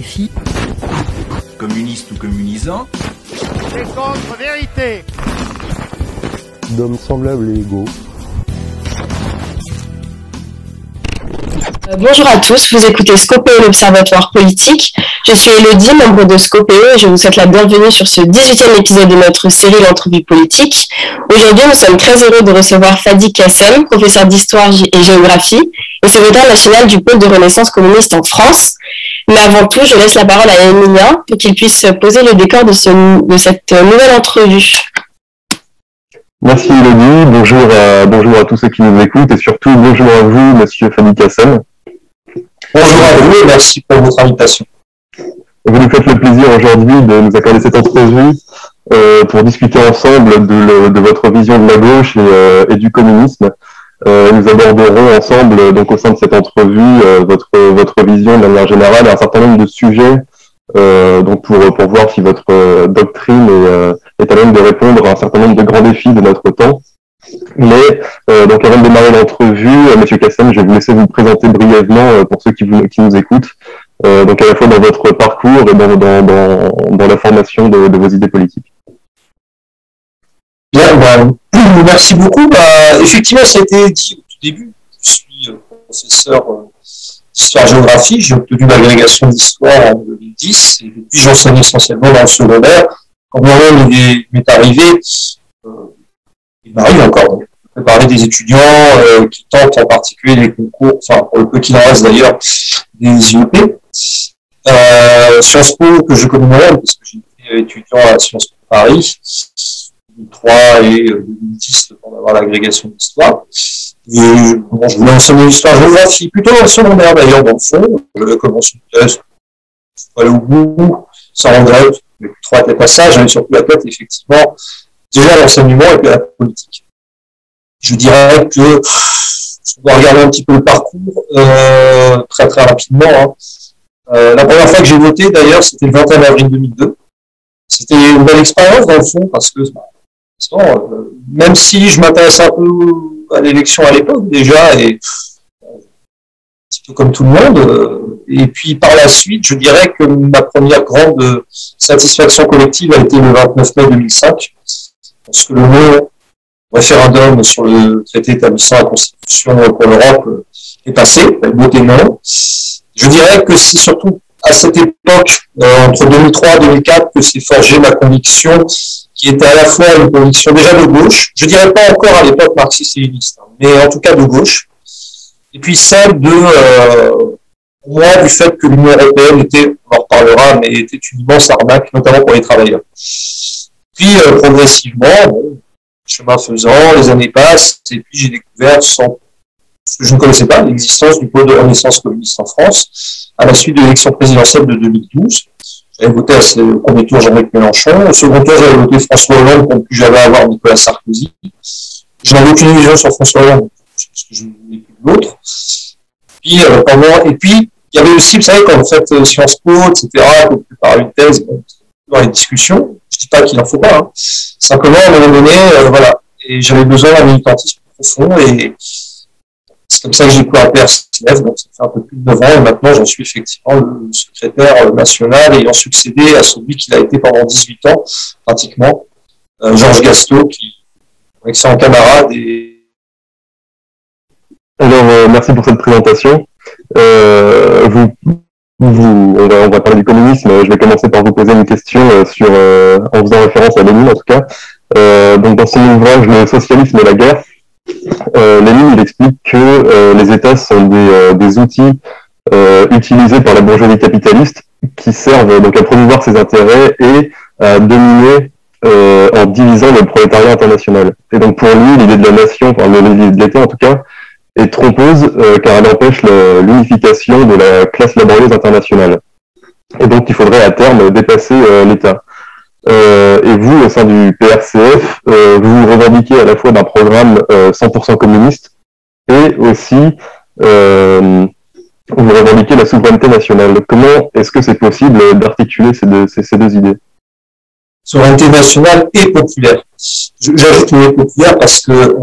ici. Communiste ou communisant. C'est contre-vérité. D'hommes semblables et égaux. Bonjour à tous, vous écoutez Scopéo, l'Observatoire politique. Je suis Elodie, membre de Scopéo, et je vous souhaite la bienvenue sur ce 18e épisode de notre série L'Entrevue politique. Aujourd'hui, nous sommes très heureux de recevoir Fadi Kassem, professeur d'histoire et géographie, et secrétaire national du pôle de Renaissance communiste en France. Mais avant tout, je laisse la parole à Emilien pour qu'il puisse poser le décor de cette nouvelle entrevue. Merci Elodie, bonjour à tous ceux qui nous écoutent et surtout bonjour à vous, monsieur Fadi Kassem. Bonjour à vous et merci pour votre invitation. Vous nous faites le plaisir aujourd'hui de nous accorder cette entrevue pour discuter ensemble de votre vision de la gauche et du communisme. Nous aborderons ensemble, donc au sein de cette entrevue, votre vision de manière générale et un certain nombre de sujets donc pour voir si votre doctrine est à même de répondre à un certain nombre de grands défis de notre temps. Mais donc avant de démarrer l'entrevue, monsieur Kassem, je vais vous laisser vous présenter brièvement pour ceux qui nous écoutent, donc à la fois dans votre parcours et dans la formation de vos idées politiques. Bien, merci beaucoup. Effectivement, ça a été dit au tout début. Je suis professeur d'histoire-géographie. J'ai obtenu l'agrégation d'histoire en 2010 et depuis j'enseigne essentiellement dans le secondaire. Quand moi-même il m'est arrivé, il m'arrive encore de parler des étudiants qui tentent en particulier les concours, enfin pour le peu qu'il en reste d'ailleurs, des IEP. Sciences Po que je connais moi-même parce que j'ai été étudiant à Sciences Po Paris 2003 et 2010 pour avoir l'agrégation d'histoire. Et je voulais enseigner l'histoire-géographie plutôt dans le secondaire d'ailleurs dans le fond. J'avais commencé une thèse, je suis allé au bout, sans regret, mais trop à tête à ça, j'avais surtout la tête effectivement déjà l'enseignement et puis la politique. Je dirais que on va regarder un petit peu le parcours très très rapidement. La première fois que j'ai voté d'ailleurs c'était le 21 avril 2002. C'était une belle expérience dans le fond parce que même si je m'intéresse un peu à l'élection à l'époque déjà et un petit peu comme tout le monde et puis par la suite je dirais que ma première grande satisfaction collective a été le 29 mai 2005 parce que le mot référendum sur le traité établissant la Constitution pour l'Europe est passé, avec beauté non. Je dirais que c'est surtout à cette époque, entre 2003 et 2004, que s'est forgée ma conviction, qui était à la fois une conviction déjà de gauche, je dirais pas encore à l'époque marxiste-léniniste, mais en tout cas de gauche, et puis celle de, pour moi, du fait que l'Union européenne était, on en reparlera, mais était une immense arnaque, notamment pour les travailleurs. Puis, progressivement, bon, chemin faisant, les années passent, et puis j'ai découvert, ce que je ne connaissais pas, l'existence du pôle de Renaissance communiste en France, à la suite de l'élection présidentielle de 2012. J'avais voté au premier tour Jean-Luc Mélenchon, au second tour j'avais voté François Hollande pour ne plus jamais avoir Nicolas Sarkozy. Je n'avais aucune vision sur François Hollande, parce que je ne voulais plus de l'autre. Et puis, il y avait aussi, vous savez, quand vous faites Sciences Po, etc., que vous préparez une thèse, dans les discussions, je dis pas qu'il n'en faut pas, hein. Simplement, à un moment donné, voilà. Et j'avais besoin d'un militantisme profond, et c'est comme ça que j'ai découvert PRCF, donc ça fait un peu plus de 9 ans, et maintenant j'en suis effectivement le secrétaire national, ayant succédé à celui qui l'a été pendant 18 ans, pratiquement, Georges Gastaud, qui est un excellent camarade. Alors, merci pour cette présentation. On va parler du communisme. Je vais commencer par vous poser une question en faisant référence à Lénine en tout cas. Donc dans son ouvrage Le socialisme et la guerre, Lénine il explique que les États sont des outils utilisés par la bourgeoisie capitaliste qui servent donc à promouvoir ses intérêts et à dominer en divisant le prolétariat international. Et donc pour lui, l'idée de la nation, enfin l'idée de l'État en tout cas, est trompeuse car elle empêche l'unification de la classe laborieuse internationale. Et donc il faudrait à terme dépasser l'État. Et vous, au sein du PRCF, vous revendiquez à la fois d'un programme 100% communiste et aussi vous revendiquez la souveraineté nationale. Comment est-ce que c'est possible d'articuler ces deux idées? Souveraineté nationale et populaire. J'ajoute le mot populaire parce que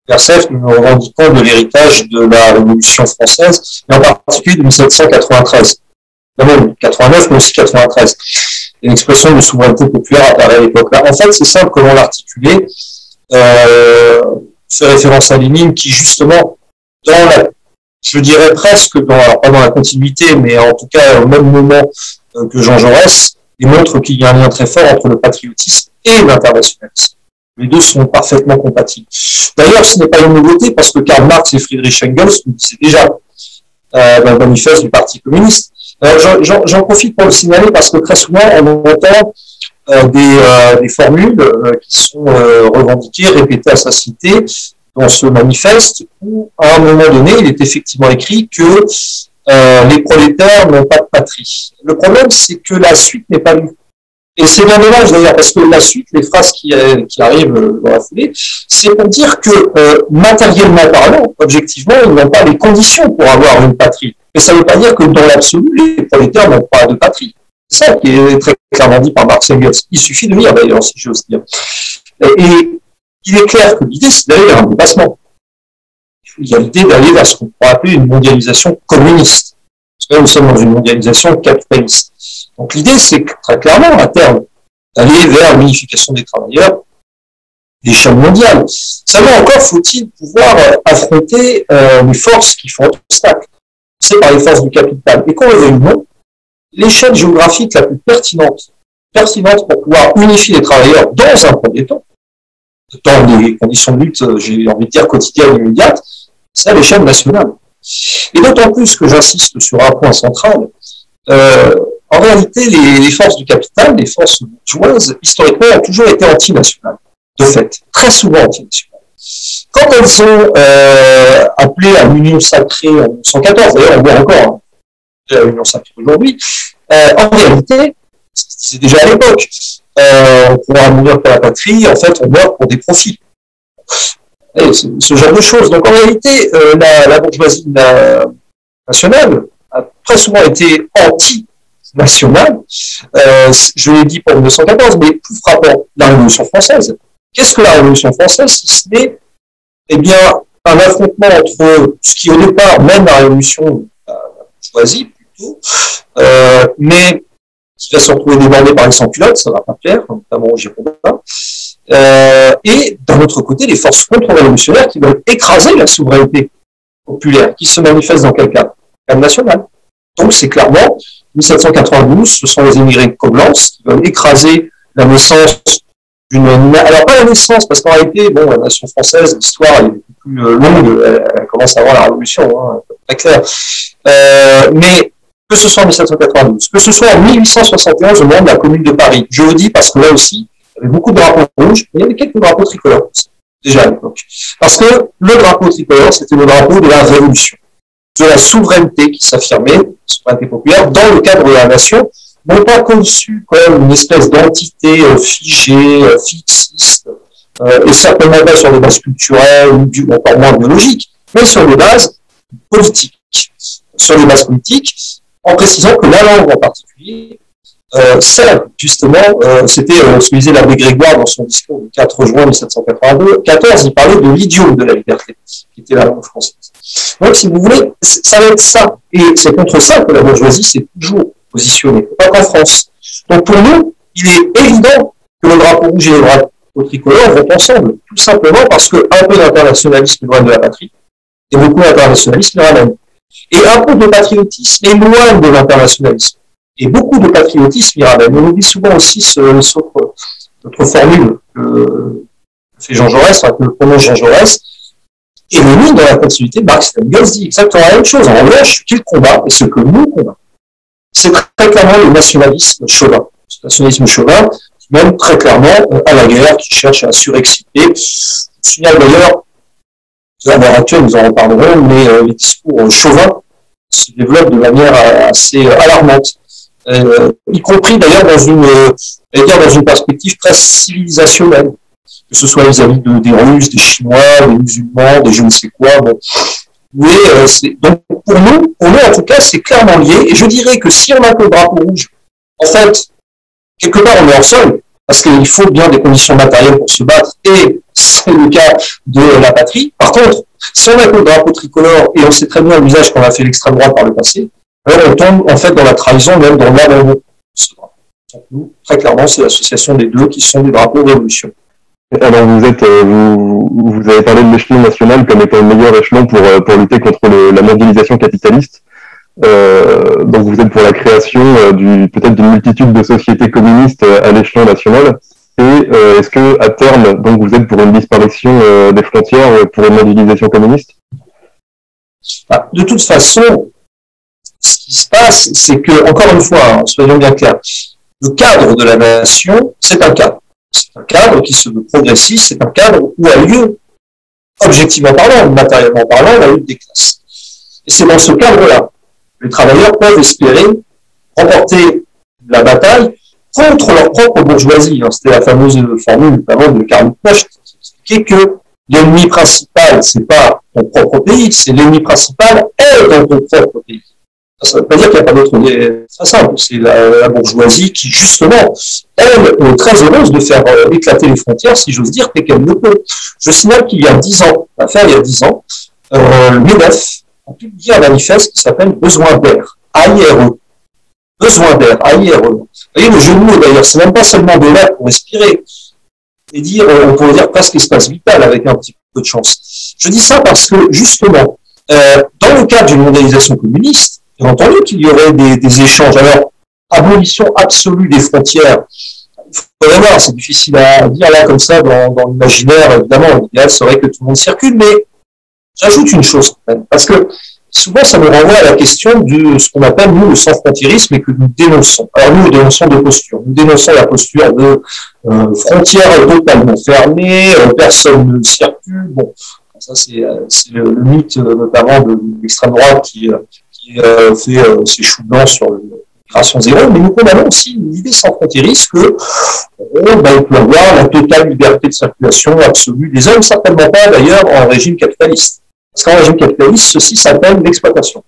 PRCF, nous nous revendiquons de l'héritage de la Révolution française, et en particulier de 1793. même 89, mais aussi 93. Et l'expression de souveraineté populaire apparaît à l'époque-là. En fait, c'est simple comment l'articuler. Fait référence à Lénine qui, justement, je dirais presque alors pas dans la continuité, mais en tout cas au même moment que Jean Jaurès, il montre qu'il y a un lien très fort entre le patriotisme et l'internationalisme. Les deux sont parfaitement compatibles. D'ailleurs, ce n'est pas une nouveauté parce que Karl Marx et Friedrich Engels le disaient déjà dans le manifeste du Parti communiste. J'en profite pour le signaler parce que très souvent, on entend des formules qui sont revendiquées, répétées à satiété dans ce manifeste où, à un moment donné, il est effectivement écrit que les prolétaires n'ont pas de patrie. Le problème, c'est que la suite n'est pas lue. Et c'est bien dommage d'ailleurs, parce que la suite, les phrases qui arrivent dans la foulée, c'est pour dire que matériellement parlant, objectivement, ils n'ont pas les conditions pour avoir une patrie. Et ça ne veut pas dire que dans l'absolu, les prolétaires n'ont pas de patrie. C'est ça qui est très clairement dit par Marx et Engels. Il suffit de lire d'ailleurs, si j'ose dire. Et il est clair que l'idée, c'est d'aller vers un dépassement. Il y a l'idée d'aller vers ce qu'on pourrait appeler une mondialisation communiste. Parce que là, nous sommes dans une mondialisation capitaliste. Donc l'idée, c'est très clairement, à terme, d'aller vers l'unification des travailleurs, l'échelle mondiale. Seulement encore faut-il pouvoir affronter les forces qui font obstacle. C'est par les forces du capital. Et qu'on le veuille ou non, l'échelle géographique la plus pertinente pour pouvoir unifier les travailleurs dans un premier temps, dans des conditions de lutte, j'ai envie de dire, quotidiennes, immédiates, c'est à l'échelle nationale. Et d'autant plus que j'insiste sur un point central, en réalité, les forces du capital, les forces bourgeoises, historiquement, ont toujours été antinationales, de fait, très souvent antinationales. Quand elles ont appelé à l'union sacrée en 1914, d'ailleurs on voit encore l'union sacrée aujourd'hui, en réalité, c'est déjà à l'époque, on pourra mourir pour la patrie, en fait on meurt pour des profits. Et ce genre de choses. Donc en réalité, la bourgeoisie nationale a très souvent été anti-nationale. Je l'ai dit pour 1914, mais plus frappant, la Révolution française. Qu'est-ce que la Révolution française, si ce n'est un affrontement entre ce qui au départ mène la Révolution bourgeoisie plutôt, mais qui va se retrouver débordé par les sans-culottes, ça ne va pas plaire, notamment aux Girondins, et d'un autre côté, les forces contre-révolutionnaires qui veulent écraser la souveraineté populaire, qui se manifeste dans quel cadre? Cadre national. Donc c'est clairement, 1792, ce sont les émigrés de Coblence qui veulent écraser la naissance alors pas la naissance, parce qu'en réalité, la nation française, l'histoire est beaucoup plus longue, elle commence avant la Révolution, très clair. Mais que ce soit en 1792, que ce soit en 1871 au moment de la Commune de Paris, je le dis parce que là aussi, il y avait beaucoup de drapeaux rouges, mais il y avait quelques drapeaux tricolores, déjà à l'époque. Parce que le drapeau tricolore, c'était le drapeau de la Révolution, de la souveraineté qui s'affirmait, souveraineté populaire, dans le cadre de la nation, non pas conçue comme une espèce d'entité figée, fixiste, et certainement pas sur des bases culturelles ou encore moins biologiques, mais sur des bases politiques. Sur les bases politiques, en précisant que la langue en particulier sert justement, c'était ce que disait l'abbé Grégoire dans son discours du 4 juin 1782-14, il parlait de l'idiome de la liberté, qui était la langue française. Donc, si vous voulez, ça va être ça. Et c'est contre ça que la bourgeoisie s'est toujours positionnée, pas qu'en France. Donc, pour nous, il est évident que le drapeau rouge et le drapeau tricolore vont ensemble, tout simplement parce qu'un peu d'internationalisme éloigne de la patrie, et beaucoup d'internationalisme les ramène. Et un peu de patriotisme éloigne de l'internationalisme. Et beaucoup de patriotisme y ramène. On oublie souvent aussi notre formule que fait Jean Jaurès, que prononce Jean Jaurès. Et Lénine, dans la continuité, Marx et Engels dit exactement la même chose. En revanche, ce qu'il combat, et ce que nous combattons, c'est très clairement le nationalisme chauvin. Le nationalisme chauvin qui mène très clairement à la guerre, qui cherche à surexciter. Je signale d'ailleurs, à l'heure actuelle, nous en reparlerons, mais les discours chauvins se développent de manière assez alarmante. Y compris d'ailleurs dans une perspective très civilisationnelle, que ce soit vis-à-vis des Russes, des Chinois, des musulmans, des je ne sais quoi. Bon. Mais donc pour nous en tout cas, c'est clairement lié. Et je dirais que si on a que le drapeau rouge, en fait, quelque part on est hors sol, parce qu'il faut bien des conditions matérielles pour se battre, et c'est le cas de la patrie. Par contre, si on a que le drapeau tricolore, et on sait très bien l'usage qu'en a fait l'extrême droite par le passé, alors on tombe en fait dans la trahison, même dans l'abandon. Donc nous, très clairement, c'est l'association des deux qui sont des drapeaux de révolution. Alors vous avez parlé de l'échelon national comme étant le meilleur échelon pour lutter contre la mondialisation capitaliste. Donc vous êtes pour la création peut-être d'une multitude de sociétés communistes à l'échelon national. Et est-ce que à terme, donc vous êtes pour une disparition des frontières pour une mondialisation communiste? De toute façon, ce qui se passe, c'est que, encore une fois, soyons bien clairs, le cadre de la nation, c'est un cadre. C'est un cadre qui se veut progressiste, c'est un cadre où a lieu, objectivement parlant, matériellement parlant, la lutte des classes. Et c'est dans ce cadre-là que les travailleurs peuvent espérer remporter la bataille contre leur propre bourgeoisie. C'était la fameuse formule, notamment de Karl Liebknecht, qui expliquait que l'ennemi principal, c'est pas ton propre pays, c'est l'ennemi principal est dans ton propre pays. Ça ne veut pas dire qu'il n'y a pas d'autre. C'est très simple. C'est la bourgeoisie qui, justement, elle est très heureuse de faire éclater les frontières, si j'ose dire, dès qu'elle le peut. Je signale qu'il y a 10 ans, il y a 10 ans, le MEDEF a publié un manifeste qui s'appelle Besoin d'air, AIRE. Besoin d'air, AIRE. Vous voyez, le jeu de mots, d'ailleurs, c'est même pas seulement de l'air pour respirer. Et dire, on pourrait dire presque espace vital avec un petit peu de chance. Je dis ça parce que, justement, dans le cadre d'une mondialisation communiste, bien entendu qu'il y aurait des échanges. Alors, abolition absolue des frontières, il faudrait voir, c'est difficile à dire là comme ça dans l'imaginaire. Évidemment, l'idéal serait que tout le monde circule, mais j'ajoute une chose quand même, parce que souvent ça nous renvoie à la question de ce qu'on appelle, nous, le sans-frontiérisme et que nous dénonçons. Alors nous dénonçons deux postures. Nous dénonçons la posture de frontières totalement fermées, personne ne circule. Bon, ça c'est le mythe notamment de l'extrême droite qui fait ses choux blancs sur l'immigration zéro, mais nous condamnons aussi l'idée sans frontiérisme que il peut avoir la totale liberté de circulation absolue des hommes, certainement pas d'ailleurs en régime capitaliste. Parce qu'en régime capitaliste, ceci s'appelle l'exploitation.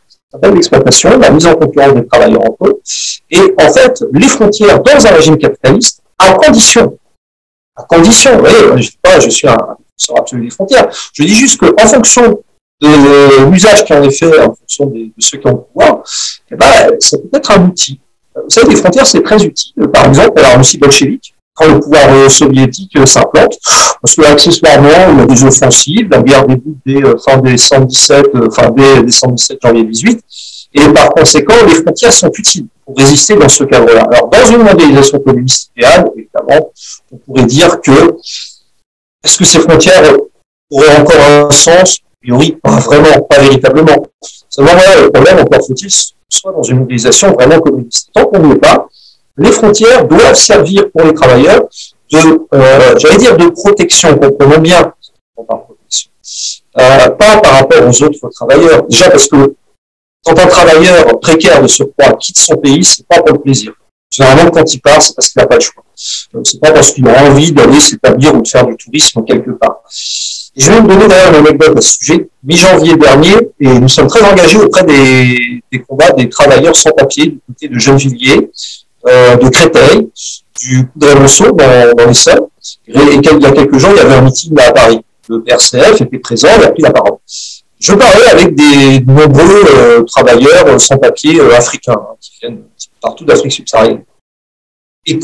Ça s'appelle l'exploitation, la mise en concurrence des travailleurs entre eux. Et en fait, les frontières dans un régime capitaliste, à condition, vous voyez, je ne dis pas, je suis un défenseur absolu des frontières, je dis juste qu'en fonction de l'usage qui en est fait en fonction de ceux qui ont le pouvoir, ça peut être un outil. Vous savez, les frontières, c'est très utile. Par exemple, à la Russie bolchevique, quand le pouvoir soviétique s'implante, parce que accessoirement, il y a des offensives, la guerre débute dès dès 117 janvier 18, et par conséquent, les frontières sont utiles pour résister dans ce cadre-là. Alors, dans une mondialisation communiste idéale, évidemment, on pourrait dire que est-ce que ces frontières auraient encore un sens? A priori, pas vraiment, pas véritablement. Seulement, voilà, le problème, encore faut-il soit dans une mobilisation vraiment communiste. Tant qu'on n'y est pas, les frontières doivent servir pour les travailleurs de protection, comprenons bien, par protection. Pas par rapport aux autres travailleurs. Déjà parce que quand un travailleur précaire de surcroît quitte son pays, c'est pas pour le plaisir. Généralement, quand il part, c'est parce qu'il n'a pas le choix. C'est pas parce qu'il a envie d'aller s'établir ou de faire du tourisme quelque part. Et je vais vous donner d'ailleurs une anecdote à ce sujet. Mi-janvier dernier, et nous sommes très engagés auprès des combats des travailleurs sans papier du côté de Gennevilliers, de Créteil, du Coudray-Monceau dans les Sols. Et il y a quelques jours, il y avait un meeting là à Paris. Le PRCF était présent et a pris la parole. Je parlais avec des nombreux travailleurs sans papier africains, qui viennent partout d'Afrique subsaharienne. Et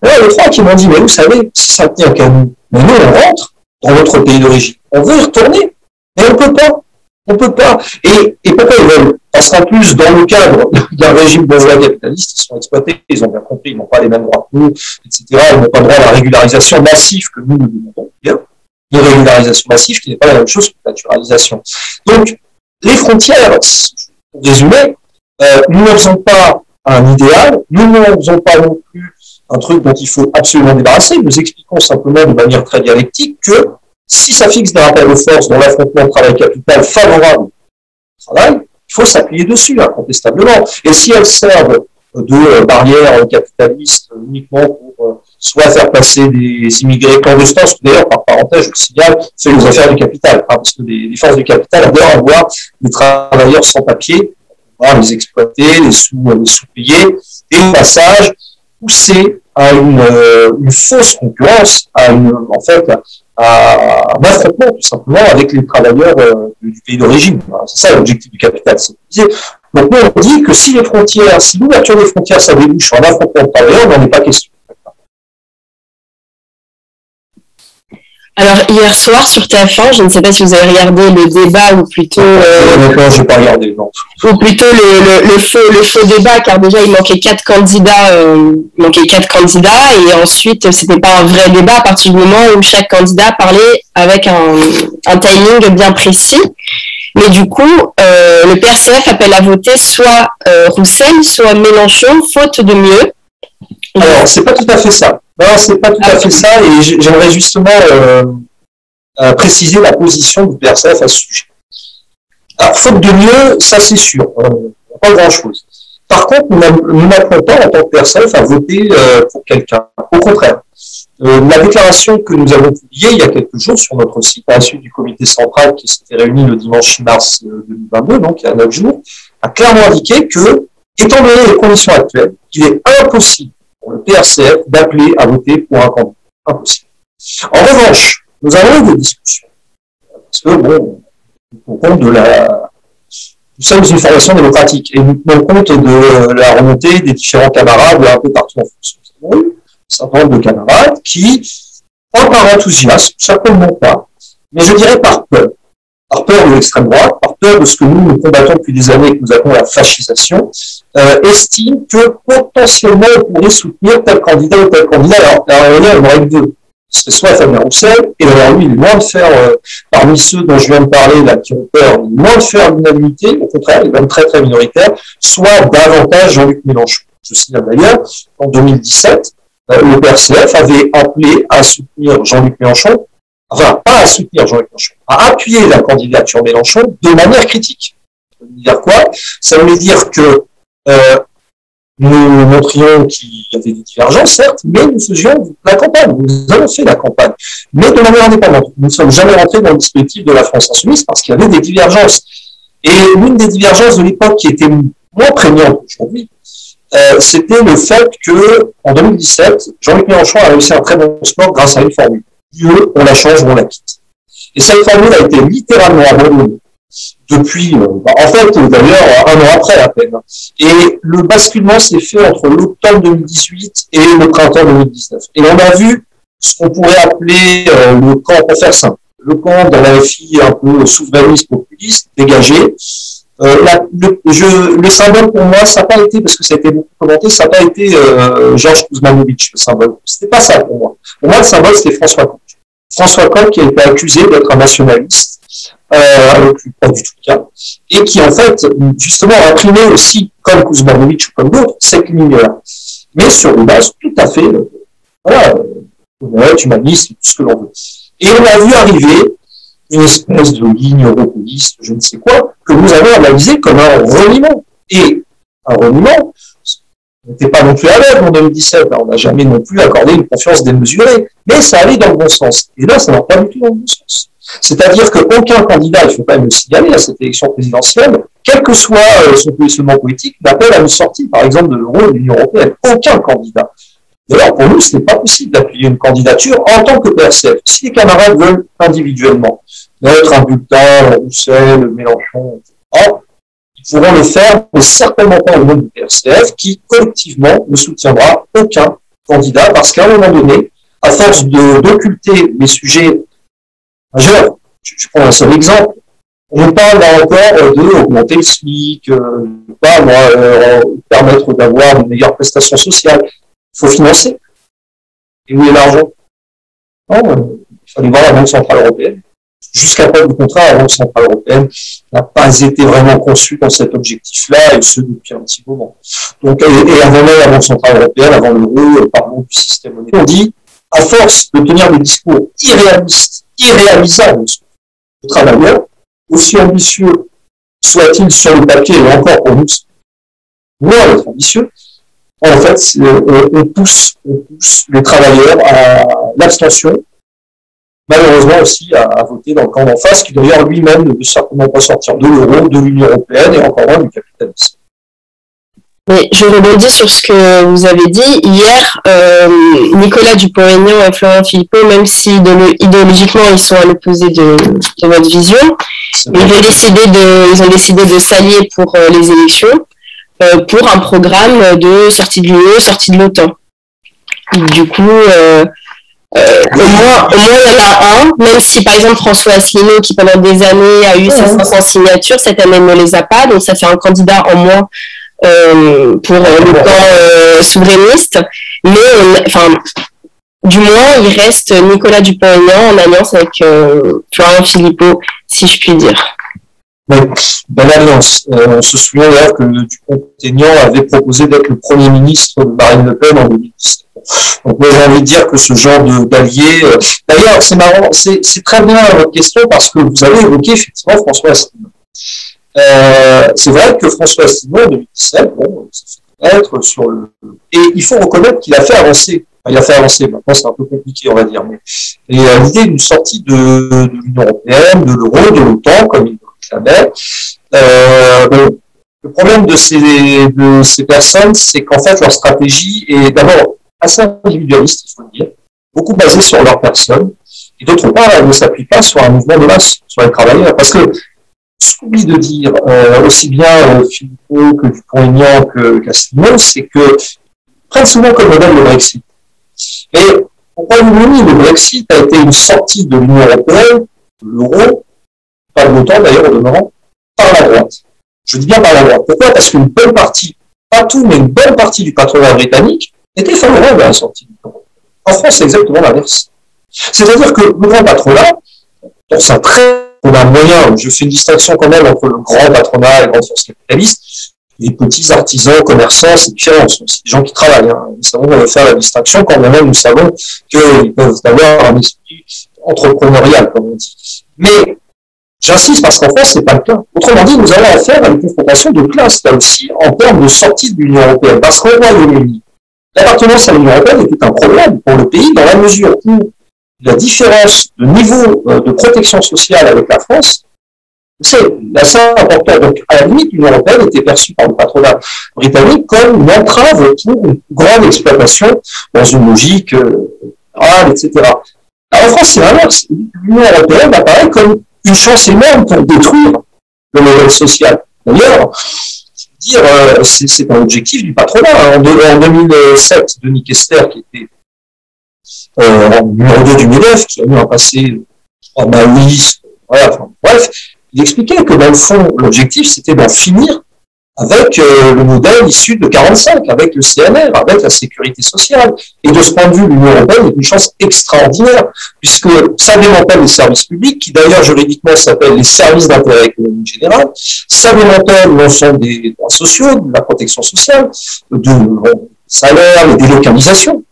là, les trois qui m'ont dit, mais vous savez, si ça tient qu'à nous, mais nous, on rentre dans notre pays d'origine. On veut y retourner, mais on peut pas. On peut pas. Et pourquoi ils veulent? Parce qu'en plus, dans le cadre d'un régime bourgeois capitaliste, ils sont exploités, ils ont bien compris, ils n'ont pas les mêmes droits que nous, etc. Ils n'ont pas le droit à la régularisation massive que nous demandons, bien. Une régularisation massive qui n'est pas la même chose que la naturalisation. Donc, les frontières, pour résumer, nous ne faisons pas un idéal, nous ne faisons pas non plus un truc dont il faut absolument débarrasser. Nous expliquons simplement de manière très dialectique que si ça fixe des rapports de force dans l'affrontement travail-capital favorable au travail, il faut s'appuyer dessus, incontestablement. Et si elles servent de barrières capitalistes uniquement pour soit faire passer des immigrés clandestins, d'ailleurs, par parenthèse, je le signale, c'est les affaires du capital, parce que les forces du capital adorent avoir des travailleurs sans papier, les exploiter, les sous-payer, et au passage, pousser à une fausse concurrence, à un affrontement tout simplement avec les travailleurs du pays d'origine. C'est ça l'objectif du capital. C'est Donc, nous, on dit que si l'ouverture des frontières, ça débouche sur un affrontement de travailleurs, on n'en est pas question. Alors, hier soir, sur TF1, je ne sais pas si vous avez regardé le débat ou plutôt... Honnêtement, je n'ai pas regardé, non. Ou plutôt le faux débat, car déjà, il manquait 4 candidats, et ensuite, c'était pas un vrai débat à partir du moment où chaque candidat parlait avec un timing bien précis. Mais du coup, le PRCF appelle à voter soit Roussel, soit Mélenchon, faute de mieux. Alors, c'est pas tout à fait ça. Non, c'est pas tout à fait ça, et j'aimerais justement préciser la position du PRCF à ce sujet. Alors, faute de mieux, ça c'est sûr, pas grand-chose. Par contre, nous n'appelons pas en tant que PRCF à voter pour quelqu'un. Au contraire, la déclaration que nous avons publiée il y a quelques jours sur notre site, à la suite du comité central qui s'était réuni le dimanche 6 mars 2022, donc il y a 9 jours, a clairement indiqué que, étant donné les conditions actuelles, il est impossible pour le PRCF d'appeler à voter pour un candidat. Impossible. En revanche, nous avons eu des discussions. Parce que, bon, nous compte nous sommes une formation démocratique et nous tenons compte de la remontée des différents camarades un peu partout en France. Nous avons eu un certain nombre de camarades qui, pas par enthousiasme, certainement pas, mais je dirais par peur. Par peur de l'extrême droite, par peur de ce que nous combattons depuis des années, que nous appelons la fascisation, estiment que potentiellement on pourrait soutenir tel candidat ou tel candidat. Alors, on aurait deux. C'est soit Fabien Roussel, et alors lui, il est loin de faire, parmi ceux dont je viens de parler, là, qui ont peur, il est loin de faire l'unanimité, au contraire, il est même très très minoritaire, soit davantage Jean-Luc Mélenchon. Je signale d'ailleurs, en 2017, le PRCF avait appelé à soutenir Jean-Luc Mélenchon, enfin, pas à soutenir Jean-Luc Mélenchon, à appuyer la candidature Mélenchon de manière critique. Ça veut dire quoi? Ça voulait dire que nous montrions qu'il y avait des divergences, certes, mais nous faisions la campagne. Nous avons fait la campagne, mais de manière indépendante. Nous ne sommes jamais rentrés dans le dispositif de la France Insoumise parce qu'il y avait des divergences. Et l'une des divergences de l'époque qui était moins prégnante qu'aujourd'hui, c'était le fait que, en 2017, Jean-Luc Mélenchon a réussi un très bon score grâce à une formule. Dieu, on la change ou on la quitte. Et cette formule a été littéralement abandonnée depuis, en fait, d'ailleurs, un an après à peine. Et le basculement s'est fait entre l'automne 2018 et le printemps 2019. Et on a vu ce qu'on pourrait appeler le camp, pour faire simple, le camp de la FI un peu souverainiste, populiste, dégagé. Le symbole pour moi, ça n'a pas été, parce que ça a été beaucoup commenté, ça n'a pas été Georges Kuzmanovic, le symbole. C'était pas ça pour moi. Pour moi, le symbole, c'était François Coq. François Coq qui a été accusé d'être un nationaliste, pas du tout le cas, et qui en fait, justement, a imprimé aussi, comme Kuzmanovic ou comme d'autres, cette ligne-là. Mais sur une base tout à fait, voilà, honnête, humaniste, tout ce que l'on veut. Et on a vu arriver une espèce de ligne européiste, je ne sais quoi, que nous avons analysé comme un reniement. Et un reniement, on n'était pas non plus à l'aide en 2017, on n'a jamais non plus accordé une confiance démesurée, mais ça allait dans le bon sens. Et là, ça n'a pas du tout dans le bon sens. C'est-à-dire qu'aucun candidat, il faut quand même le signaler à cette élection présidentielle, quel que soit son positionnement politique, n'appelle à une sortie, par exemple, de l'euro de l'Union européenne. Aucun candidat. D'ailleurs, pour nous, ce n'est pas possible d'appuyer une candidature en tant que PRCF. Si les camarades veulent individuellement mettre un bulletin, Roussel, Mélenchon, etc., ils pourront le faire, mais certainement pas au nom du PRCF, qui collectivement ne soutiendra aucun candidat, parce qu'à un moment donné, à force d'occulter les sujets majeurs, je prends un seul exemple, on parle là encore d'augmenter le SMIC, permettre d'avoir une meilleure prestation sociale. Il faut financer. Et où est l'argent? Non, il fallait voir la Banque Centrale Européenne. Jusqu'à preuve du contraire, la Banque Centrale Européenne n'a pas été vraiment conçue dans cet objectif-là, et ce depuis un petit moment. Donc, et avant même la Banque Centrale Européenne, avant l'euro, parlons du système monétaire, on dit, à force de tenir des discours irréalistes, irréalisables aux travailleurs, aussi ambitieux soit-il sur le papier, et encore pour nous, loin d'être ambitieux, en fait, on pousse les travailleurs à l'abstention, malheureusement aussi à voter dans le camp d'en face, qui d'ailleurs lui-même ne veut certainement pas sortir de l'euro, de l'Union européenne et encore moins du capitalisme. Mais je rebondis sur ce que vous avez dit. Hier, Nicolas Dupont-Aignan et Florent Philippot, même si idéologiquement ils sont à l'opposé de votre vision, Ils ont décidé de s'allier pour les élections, pour un programme de sortie de l'UE, sortie de l'OTAN. Du coup, au moins, il y en a un, même si par exemple François Asselineau, qui pendant des années a eu 500 signatures, cette année ne les a pas, donc ça fait un candidat en moins pour le camp souverainiste. Mais, du moins, il reste Nicolas Dupont-Aignan en alliance avec Florian Philippot, si je puis dire. Oui, belle alliance. On se souvient d'ailleurs que Dupont-Aignan avait proposé d'être le Premier ministre de Marine Le Pen en 2017. Donc moi j'ai envie de dire que ce genre d'alliés... D'ailleurs, c'est marrant, c'est très bien votre question parce que vous avez évoqué effectivement François Asselineau. C'est vrai que François Asselineau en 2017, ça fait connaître sur le... Et il faut reconnaître qu'il a fait avancer. Enfin, il a fait avancer, maintenant c'est un peu compliqué on va dire, mais l'idée d'une sortie de l'Union européenne, de l'euro, de l'OTAN, comme il le réclamait. Le problème de ces personnes, c'est qu'en fait leur stratégie est d'abord assez individualiste, il faut le dire, beaucoup basée sur leur personne, et d'autre part, elle ne s'appuie pas sur un mouvement de masse, sur les travailleurs, parce que ce qu'oublie de dire aussi bien Philippot que Dupont-Aignan qu'Asselineau, c'est que prennent souvent comme modèle le Brexit. Et au Royaume-Uni, le Brexit a été une sortie de l'Union européenne, de l'euro, pas de l'OTAN d'ailleurs au demeurant, par la droite. Je dis bien par la droite. Pourquoi? Parce qu'une bonne partie, pas tout, mais une bonne partie du patronat britannique était favorable à la sortie de l'Union européenne. En France, c'est exactement l'inverse. C'est-à-dire que le grand patronat, dans un très moyen, je fais une distinction quand même entre le grand patronat et les grandes forces capitalistes, les petits artisans, commerçants, c'est différent, c'est des gens qui travaillent. Hein. Nous savons faire la distinction quand même, nous savons qu'ils peuvent avoir un esprit entrepreneurial, comme on dit. Mais j'insiste parce qu'en France, c'est pas le cas. Autrement dit, nous avons affaire à une confrontation de classe, là aussi, en termes de sortie de l'Union européenne. Parce qu'au Royaume-Uni, l'appartenance à l'Union européenne était un problème pour le pays dans la mesure où la différence de niveau de protection sociale avec la France, c'est assez important. Donc, à la limite, l'Union européenne était perçue par le patronat britannique comme une entrave pour une grande exploitation dans une logique etc. Alors, en France, c'est l'inverse. L'Union européenne apparaît comme une chance énorme pour détruire le modèle social. D'ailleurs, je veux dire, c'est un objectif du patronat. En 2007, Denis Kester, qui était numéro 2 du MEDEF, qui a eu un passé maoïste, voilà, enfin, bref, il expliquait que dans le fond, l'objectif, c'était d'en finir avec le modèle issu de 45, avec le CNR, avec la sécurité sociale. Et de ce point de vue, l'Union européenne est une chance extraordinaire, puisque ça démantèle les services publics, qui d'ailleurs juridiquement s'appellent les services d'intérêt économique général, ça démantèle l'ensemble des droits sociaux, de la protection sociale, de salaires, les délocalisations,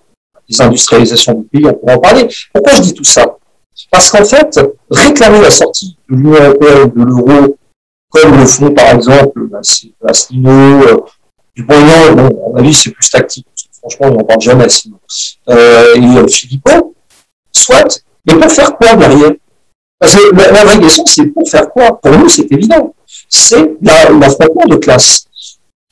les industrialisations du pays, on pourra en parler. Pourquoi je dis tout ça? Parce qu'en fait, réclamer la sortie de l'Union européenne, de l'euro, comme le font par exemple Asselineau, Dupont-Aignan, bon, à mon avis c'est plus tactique, parce que franchement il n'en parle jamais Asselineau, et Philippot, soit, mais pour faire quoi derrière? Parce que la vraie question c'est pour faire quoi? Pour nous c'est évident, c'est l'affrontement de classe.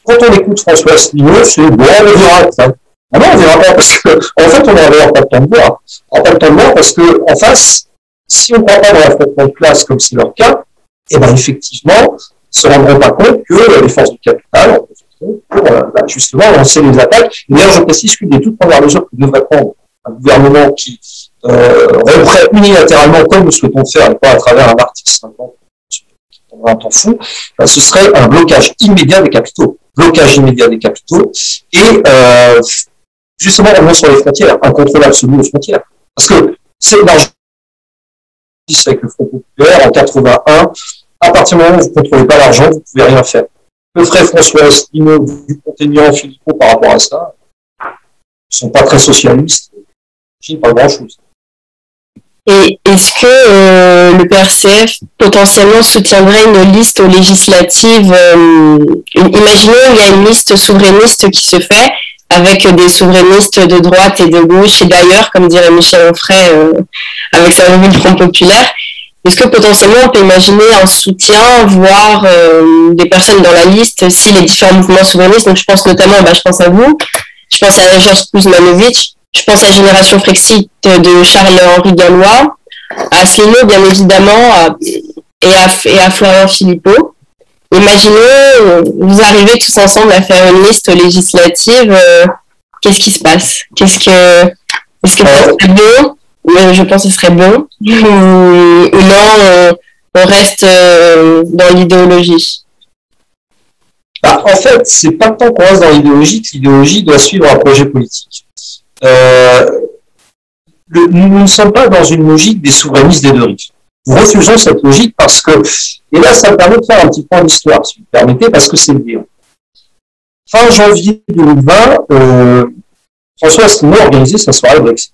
Quand on écoute François Asselineau, c'est bon, on verra après. Ah non, on verra pas, parce que, en fait, on n'aura pas le temps de voir. On n'a pas le temps de voir parce que, en face, si on ne croit pas dans l'affrontement de classe comme c'est leur cas, eh ben, effectivement, ils ne se rendront pas compte que les forces du capital en profiteront pour, justement, lancer les attaques. Et d'ailleurs, je précise qu'une des toutes premières mesures que devrait prendre un gouvernement qui reprend unilatéralement, comme nous souhaitons faire, et pas à travers un article 50, qui prendra un temps fou, ce serait un blocage immédiat des capitaux. Blocage immédiat des capitaux et justement, revenons sur les frontières, un contrôle absolu aux frontières. Parce que c'est l'argent avec le Front populaire en 81, à partir du moment où vous ne contrôlez pas l'argent, vous ne pouvez rien faire. Que ferait François Asselineau, Dupont-Aignan, Philippot par rapport à ça? Ils ne sont pas très socialistes, ils ne pas grand-chose. Et est-ce que le PRCF potentiellement soutiendrait une liste aux législatives imaginons il y a une liste souverainiste qui se fait avec des souverainistes de droite et de gauche et d'ailleurs, comme dirait Michel Onfray avec sa revue du Front populaire. Est-ce que potentiellement on peut imaginer un soutien, voire des personnes dans la liste si les différents mouvements souverainistes, donc je pense notamment, je pense à vous, je pense à Georges Kuzmanovic, je pense à Génération Frexit de Charles-Henri Gallois, à Asselineau bien évidemment, et à Florian Philippot. Imaginons, vous arrivez tous ensemble à faire une liste législative. Qu'est-ce qui se passe? Est-ce que ça serait bon? Je pense que ce serait bon. Ou non, on reste dans l'idéologie. En fait, c'est pas tant qu'on reste dans l'idéologie que l'idéologie doit suivre un projet politique. Nous ne sommes pas dans une logique des souverainistes des deux rives. Nous refusons cette logique parce que, et là, ça me permet de faire un petit point d'histoire, si vous me permettez, parce que c'est lié. Fin janvier 2020, François Asselineau a organisé sa soirée Brexit.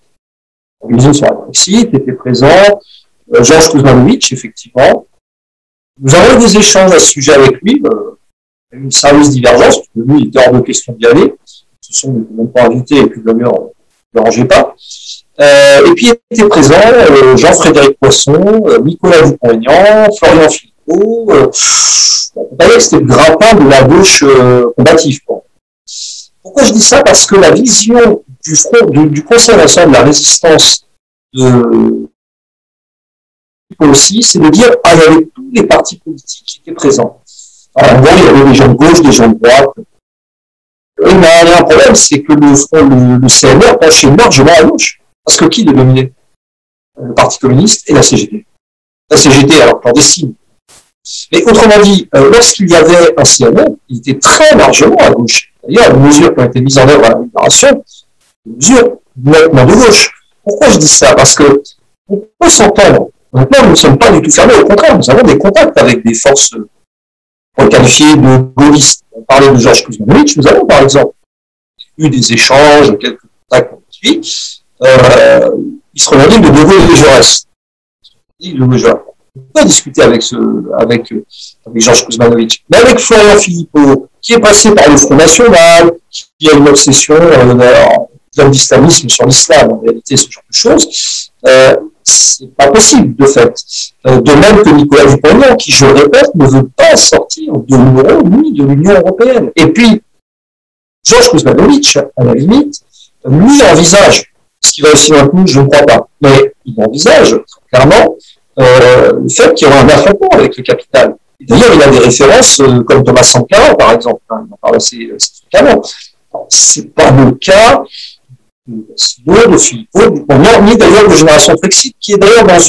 Était présent, Georges Kuzmanovic, effectivement. Nous avons eu des échanges à ce sujet avec lui, une sérieuse divergence, parce que lui, il était hors de question d'y aller. Ce sont même pas invités, et puis d'ailleurs, ne dérangez pas. Et puis étaient présents Jean-Frédéric Poisson, Nicolas Dupont-Aignan, Florian Philippot. On parlait que c'était le grappin de la gauche combative. Pourquoi je dis ça? Parce que la vision du Conseil national de la résistance aussi, c'est de dire il y avait tous les partis politiques qui étaient présents. Alors, bon, il y avait des gens de gauche, des gens de droite. Mais il y a un problème, c'est que le CNR penchait largement à gauche. Parce que qui les dominait? Le Parti communiste et la CGT. La CGT, alors clandestine. Mais autrement dit, lorsqu'il y avait un CNR, il était très largement à gauche. D'ailleurs, les mesures qui ont été mises en œuvre à la Libération, des mesures nettement de gauche. Pourquoi je dis ça? Parce que on peut s'entendre. Maintenant, nous ne sommes pas du tout fermés. Au contraire, nous avons des contacts avec des forces qualifiées de gaullistes. On parlait de Georges Kuzmanovic. Nous avons, par exemple, eu des échanges, quelques contacts avec lui. Il se revenait de De Gaulle et Jaurès. On peut discuter avec Georges Kuzmanovic. Mais avec Florian Philippot, qui est passé par le Front National, qui a une obsession d'islamisme sur l'islam, en réalité, ce genre de choses, c'est pas possible, de fait. De même que Nicolas Dupont-Aignan, qui, je le répète, ne veut pas sortir de l'euro ni de l'Union européenne. Et puis, Georges Kuzmanovic, à la limite, lui envisage, ce qui va aussi dans le coup, je ne crois pas, mais il envisage, clairement, le fait qu'il y aura un affrontement avec le capital. D'ailleurs, il a des références comme Thomas Sankara, par exemple. Il en parle assez fréquemment. C'est pas le cas de Philippot, ni d'ailleurs de Génération Frexit, qui est d'ailleurs dans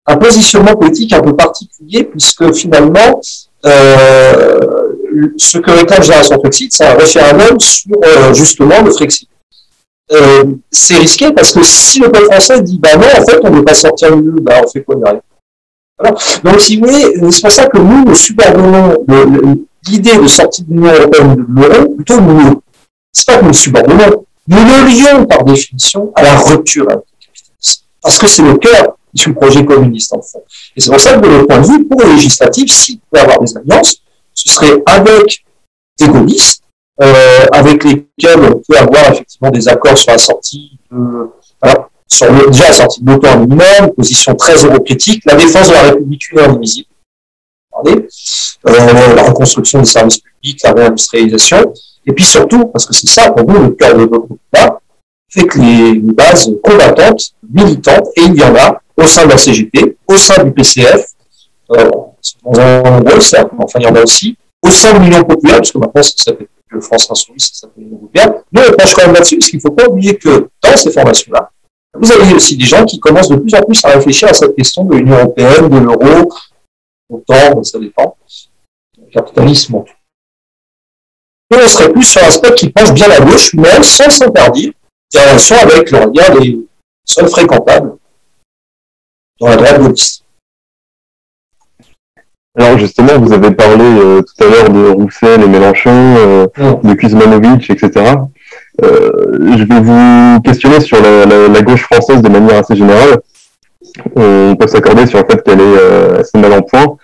un positionnement politique un peu particulier, puisque finalement, ce que réclame Génération Frexit, c'est un référendum sur justement le Frexit. C'est risqué parce que si le peuple français dit non, en fait, on ne veut pas sortir de l'UE, on fait quoi derrière? Voilà. Donc, si vous voulez, c'est pour ça que nous subordonnons l'idée de sortie de l'Union européenne de l'euro plutôt nous. C'est pas que nous le subordonnons. Nous le lions par définition à la rupture avec le capitalisme. Parce que c'est le cœur du projet communiste, en fond. Et c'est pour ça que, de notre point de vue, pour les législatives, s'il pouvait y avoir des alliances, ce serait avec des gaullistes, avec lesquels on peut avoir effectivement des accords sur la sortie déjà la sortie de l'OTAN minimum, position très eurocritique, la défense de la République unie indivisible, la reconstruction des services publics, la réindustrialisation, et puis surtout, parce que c'est ça pour nous le cœur de notre combat, fait que les bases combattantes, militantes, et il y en a au sein de la CGT, au sein du PCF, dans un endroit, certes, mais enfin il y en a aussi, au sein de l'Union populaire, parce que maintenant ça s'appelle le France Insoumise, ça s'appelle l'Union populaire. Nous, on penche quand même là-dessus, parce qu'il ne faut pas oublier que dans ces formations-là, vous avez aussi des gens qui commencent de plus en plus à réfléchir à cette question de l'Union européenne, de l'euro, autant, ça dépend, le capitalisme en tout. Et on serait plus sur un aspect qui penche bien à gauche, mais sans s'interdire des relations avec, on va dire, les seuls fréquentables dans la droite gaulliste. Alors justement, vous avez parlé tout à l'heure de Roussel et Mélenchon, de Kuzmanovic, etc. Je vais vous questionner sur la gauche française de manière assez générale. On peut s'accorder sur le fait qu'elle est assez mal en point.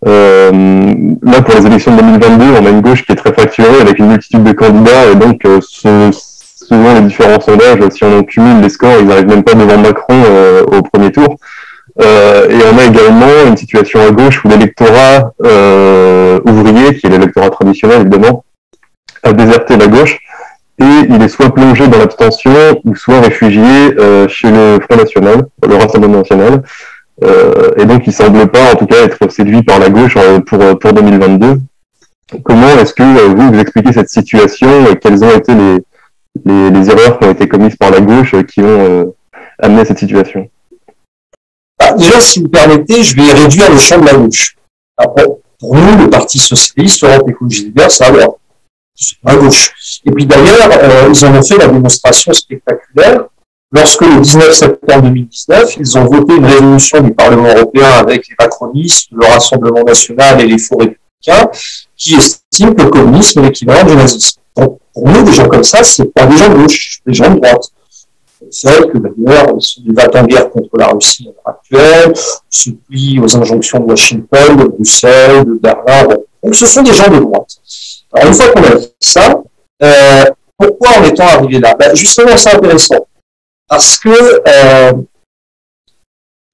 Là, pour les élections de 2022, on a une gauche qui est très fracturée avec une multitude de candidats et donc souvent les différents sondages, si on en cumule les scores, ils n'arrivent même pas devant Macron au premier tour. Et on a également une situation à gauche où l'électorat ouvrier, qui est l'électorat traditionnel évidemment, a déserté la gauche et il est soit plongé dans l'abstention ou soit réfugié chez le Front National, le Rassemblement National. Et donc, il semble pas, en tout cas, être séduit par la gauche pour 2022. Comment est-ce que vous expliquez cette situation et quelles ont été les erreurs qui ont été commises par la gauche qui ont amené à cette situation? Déjà, si vous permettez, je vais réduire le champ de la gauche. Après, pour nous, le Parti socialiste, Europe Écologie Les Verts, c'est à droite. C'est à gauche. Et puis d'ailleurs, ils en ont fait la démonstration spectaculaire lorsque le 19 septembre 2019, ils ont voté une résolution du Parlement européen avec les macronistes, le Rassemblement national et les faux républicains, qui estiment que le communisme est l'équivalent du nazisme. Donc, pour nous, des gens comme ça, c'est pas des gens de gauche, des gens de droite. C'est vrai que d'ailleurs, ils sont des va-t-en-guerre contre la Russie à l'heure actuelle, se plient aux injonctions de Washington, de Bruxelles, de Berlin. Bon. Donc, ce sont des gens de droite. Alors, une fois qu'on a dit ça, pourquoi en étant arrivé là? Justement, c'est intéressant. Parce que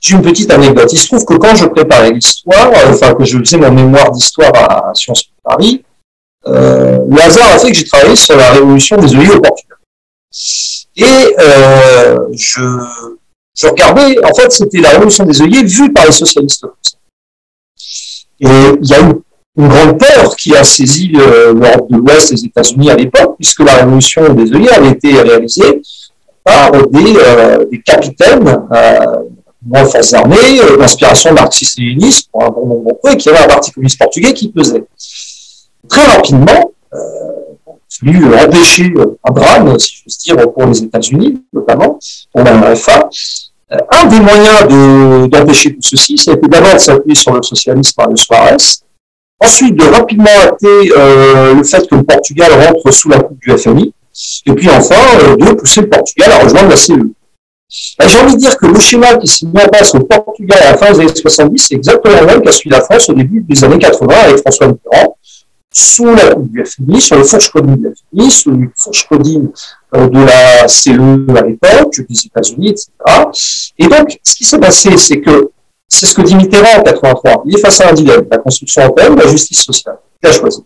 j'ai une petite anecdote. Il se trouve que quand je préparais l'histoire, que je faisais mon mémoire d'histoire à Sciences Po Paris, le hasard a fait que j'ai travaillé sur la révolution des œillets au Portugal. Et je regardais, en fait, c'était la révolution des œillets vue par les socialistes français. Et il y a une grande peur qui a saisi l'Europe de l'Ouest, les États-Unis à l'époque, puisque la révolution des œillets avait été réalisée par des capitaines des forces armées, d'inspiration marxiste-léniniste, pour un bon nombre d'entre eux, et qui avait un parti communiste portugais qui pesait. Très rapidement, il a fallu empêcher un drame, si je veux dire, pour les États-Unis, notamment, pour la RFA. Un des moyens d'empêcher tout ceci, ça a été d'abord de s'appuyer sur le socialisme par le Suarez, ensuite de rapidement hâter le fait que le Portugal rentre sous la coupe du FMI, et puis enfin de pousser le Portugal à rejoindre la CE. J'ai envie de dire que le schéma qui s'est mis en place au Portugal à la fin des années 70, c'est exactement le même qu'a suivi la France au début des années 80 avec François Mitterrand, sous la coupe du FMI, sur le fourche-coding du FMI, sous le fourche-coding de la CE à l'époque, des États-Unis, etc. Et donc, ce qui s'est passé, c'est que, c'est ce que dit Mitterrand en 83, il est face à un dilemme, la construction européenne, la justice sociale. Il a choisi.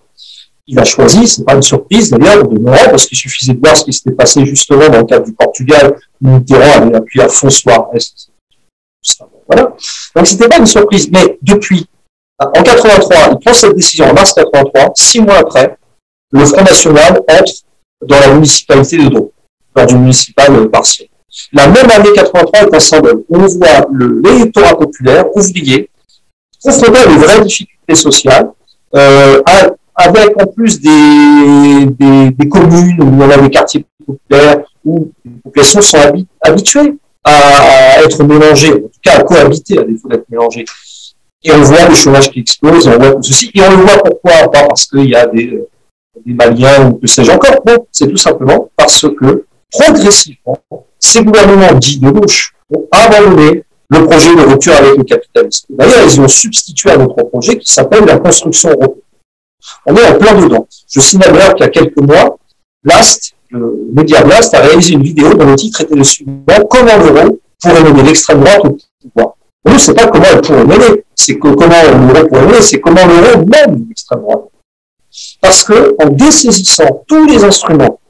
Il a choisi, c'est pas une surprise d'ailleurs, de Mitterrand, parce qu'il suffisait de voir ce qui s'était passé justement dans le cadre du Portugal, où Mitterrand avait appuyé à fond Suarez. Voilà. Donc, c'était pas une surprise. Mais depuis, en 83, il prend cette décision en mars 83, 6 mois après, le Front National entre dans la municipalité de Dreux, lors du municipal partiel. La même année 83 est un symbole. On voit l'électorat populaire, ouvrier, confronté à de vraies difficultés sociales, avec en plus des communes où on a des quartiers populaires, où les populations sont habituées à être mélangées, en tout cas à cohabiter à défaut d'être mélangées. Et on voit le chômage qui explose, on voit tout ceci. Et on le voit pourquoi? Pas parce qu'il y a des Maliens ou que sais-je encore. Non, c'est tout simplement parce que, progressivement, ces gouvernements dits de gauche ont abandonné le projet de rupture avec le capitalisme. D'ailleurs, ils ont substitué à notre projet qui s'appelle la construction européenne. On est en plein dedans. Je signale d'ailleurs qu'il y a quelques mois, Blast, le média Blast, a réalisé une vidéo dont le titre était le suivant: comment l'euro pourrait mener l'extrême droite au pouvoir. Pour nous, c'est pas comment elle pourrait mener, c'est comment l'euro pourrait mener, c'est comment l'euro mène l'extrême droite. Parce que, en dessaisissant tous les instruments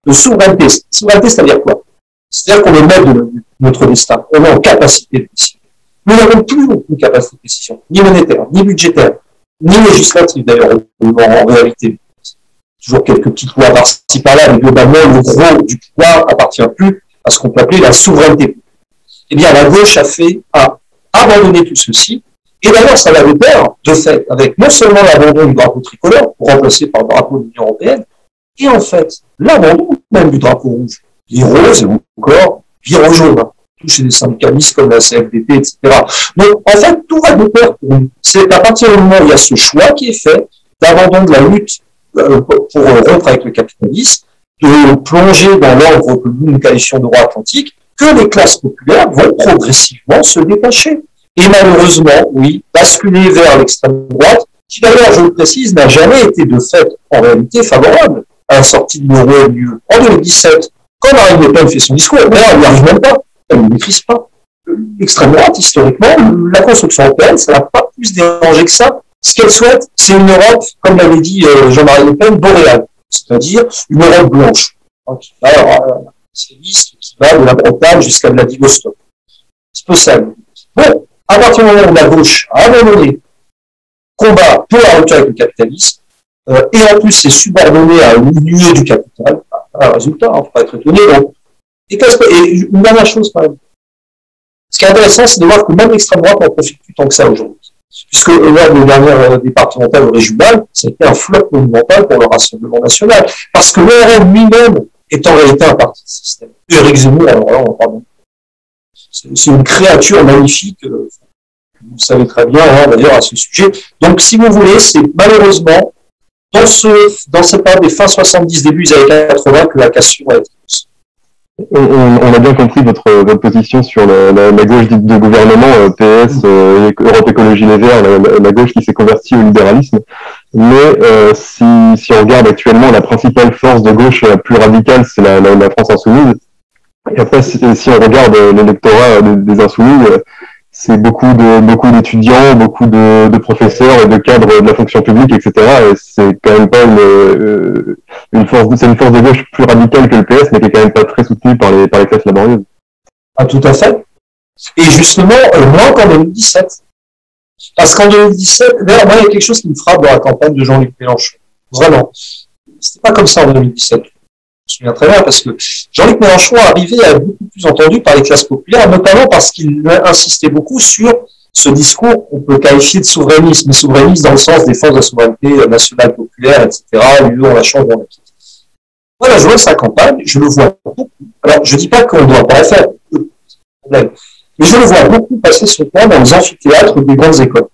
de souveraineté, c'est-à-dire quoi? C'est-à-dire qu'on est maître de notre destin, on est en capacité de décision. Nous n'avons plus aucune capacité de décision, ni monétaire, ni budgétaire, ni législative d'ailleurs, en réalité. Toujours quelques petites lois par-ci par-là, mais globalement, le gros du pouvoir appartient plus à ce qu'on peut appeler la souveraineté. Eh bien, la gauche a abandonné tout ceci, et d'ailleurs, ça va de pair, de fait, avec non seulement l'abandon du drapeau tricolore, pour remplacer par le drapeau de l'Union européenne, et en fait, l'abandon même du drapeau rouge, les roses, et encore, virer au jaune, tout chez des syndicalistes comme la CFDT, etc. Donc, en fait, tout va de pair pour nous. C'est à partir du moment où il y a ce choix qui est fait, d'abandon de la lutte pour rompre avec le capitalisme, de plonger dans l'ordre que nous, une coalition d'Euro-Atlantique, que les classes populaires vont progressivement se détacher. Et malheureusement, oui, basculer vers l'extrême droite, qui d'ailleurs, je le précise, n'a jamais été de fait, en réalité, favorable à la sortie de l'euro et de l'UE. En 2017, quand Marine Le Pen fait son discours, d'ailleurs, elle n'y arrive même pas, elle ne maîtrise pas. L'extrême droite, historiquement, la construction européenne, ça n'a pas plus dérangé que ça. Ce qu'elle souhaite, c'est une Europe, comme l'avait dit Jean-Marie Le Pen, boréale, c'est-à-dire une Europe blanche, hein, qui va de la Bretagne jusqu'à Vladivostok. C'est possible. Bon, À partir du moment où la gauche a abandonné combat pour la rupture avec le capitalisme, et en plus c'est subordonné à une nuée du capital, un résultat, il ne faut pas être étonné. Donc, et une dernière chose quand même. Ce qui est intéressant, c'est de voir que même l'extrême droite n'en profite plus tant que ça aujourd'hui. Puisque lors des dernières départementales régionales, c'était un flop monumental pour le Rassemblement national. Parce que l'ORN lui-même est en réalité un parti de système. Éric Zemmour, alors là, on parle. C'est une créature magnifique, vous savez très bien, hein, d'ailleurs, à ce sujet. Donc, si vous voulez, c'est malheureusement dans cette période des fin 70, début des années 80 que la cassure a été. On a bien compris votre position sur la gauche dite de gouvernement, PS, Europe Écologie Les Verts, la gauche qui s'est convertie au libéralisme. Mais si on regarde actuellement, la principale force de gauche la plus radicale, c'est la France Insoumise. Et après, si on regarde l'électorat des Insoumis, c'est beaucoup d'étudiants, beaucoup de professeurs et de cadres de la fonction publique, etc. Et c'est quand même pas une force de gauche plus radicale que le PS, mais qui est quand même pas très soutenue par les classes laborieuses. Ah, tout à fait. Et justement, moins qu'en 2017. Parce qu'en 2017, d'ailleurs, moi, il y a quelque chose qui me frappe dans la campagne de Jean-Luc Mélenchon. Vraiment. C'était pas comme ça en 2017. Je me souviens très bien, parce que Jean-Luc Mélenchon arrivait à être beaucoup plus entendu par les classes populaires, notamment parce qu'il insistait beaucoup sur ce discours qu'on peut qualifier de souverainisme, mais souverainisme dans le sens des forces de la souveraineté nationale populaire, etc. L'UE, on la change, on la quitte. Voilà, je vois sa campagne, je le vois beaucoup. Alors, je dis pas qu'on ne doit pas la faire, mais je le vois beaucoup passer son temps dans les amphithéâtres des grandes écoles.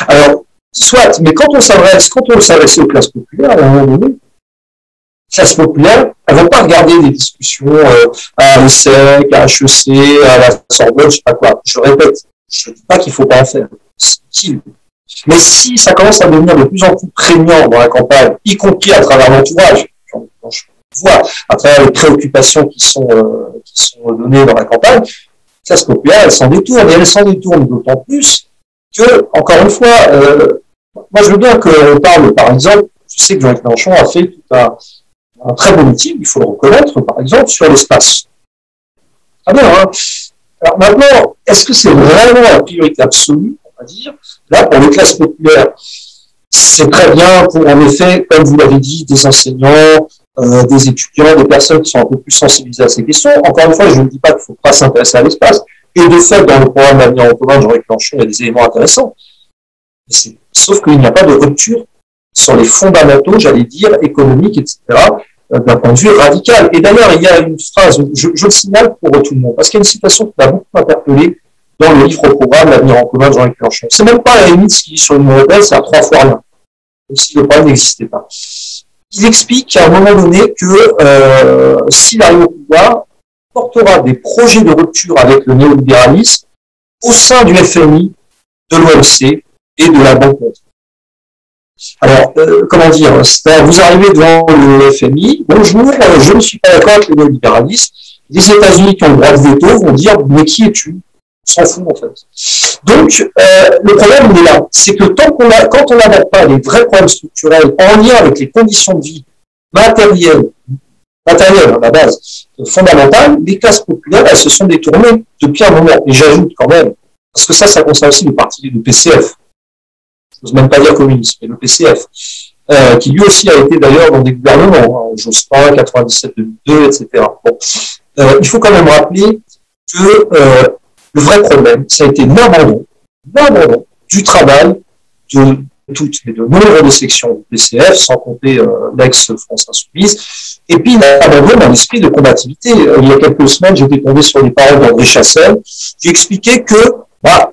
Alors, soit, mais quand on s'adresse aux classes populaires, à un moment donné, classes populaires, elles ne vont pas regarder des discussions à l'ESSEC, à HEC, à la Sorbonne, je sais pas quoi. Je répète, je ne dis pas qu'il ne faut pas en faire. C'est utile. Mais si ça commence à devenir de plus en plus prégnant dans la campagne, y compris à travers l'entourage, je vois, à travers les préoccupations qui sont données dans la campagne, les classes populaires, elles s'en détournent. Et elles s'en détournent d'autant plus que, encore une fois, moi je veux bien qu'on parle, par exemple, je sais que Jean-Luc Mélenchon a fait tout un très bon meeting, il faut le reconnaître, par exemple, sur l'espace. Ah bien, hein. Alors maintenant, est-ce que c'est vraiment la priorité absolue, on va dire, là, pour les classes populaires? C'est très bien pour, en effet, comme vous l'avez dit, des enseignants, des étudiants, des personnes qui sont un peu plus sensibilisées à ces questions. Encore une fois, je ne dis pas qu'il ne faut pas s'intéresser à l'espace. Et de fait, dans le programme Avenir en commun de Jean-Luc Mélenchon, il y a des éléments intéressants. Sauf qu'il n'y a pas de rupture sur les fondamentaux, j'allais dire, économiques, etc., d'un point de vue radical. Et d'ailleurs, il y a une phrase, je le signale pour tout le monde, parce qu'il y a une citation qui m'a beaucoup interpellé dans le livre programme L'Avenir en commun de Jean-Luc Mélenchon. C'est même pas à la limite ce qu'il dit sur le modèle, c'est à 3 fois rien. Comme si le problème n'existait pas. Il explique à un moment donné que s'il arrive au pouvoir, il portera des projets de rupture avec le néolibéralisme au sein du FMI, de l'OMC et de la Banque mondiale. Alors, comment dire, vous arrivez devant le FMI, bonjour, je ne suis pas d'accord avec le néolibéralisme. Les États-Unis qui ont le droit de veto vont dire, mais qui es-tu? On s'en fout, en fait. Donc, le problème, il est là. C'est que quand on n'aborde pas les vrais problèmes structurels en lien avec les conditions de vie matérielles à la base, fondamentale, les classes populaires, elles se sont détournées depuis un moment. Et j'ajoute quand même, parce que ça concerne aussi le parti du PCF. Je n'ose même pas dire communiste, mais le PCF, qui lui aussi a été d'ailleurs dans des gouvernements, Jospin, 97, 2002, etc. Bon. Il faut quand même rappeler que le vrai problème, ça a été l'abandon du travail de toutes, mais de nombre de sections du PCF, sans compter l'ex-France Insoumise, et puis l'abandon d'un esprit de combativité. Il y a quelques semaines, j'étais tombé sur les paroles d'André Chassaigne, qui expliquait que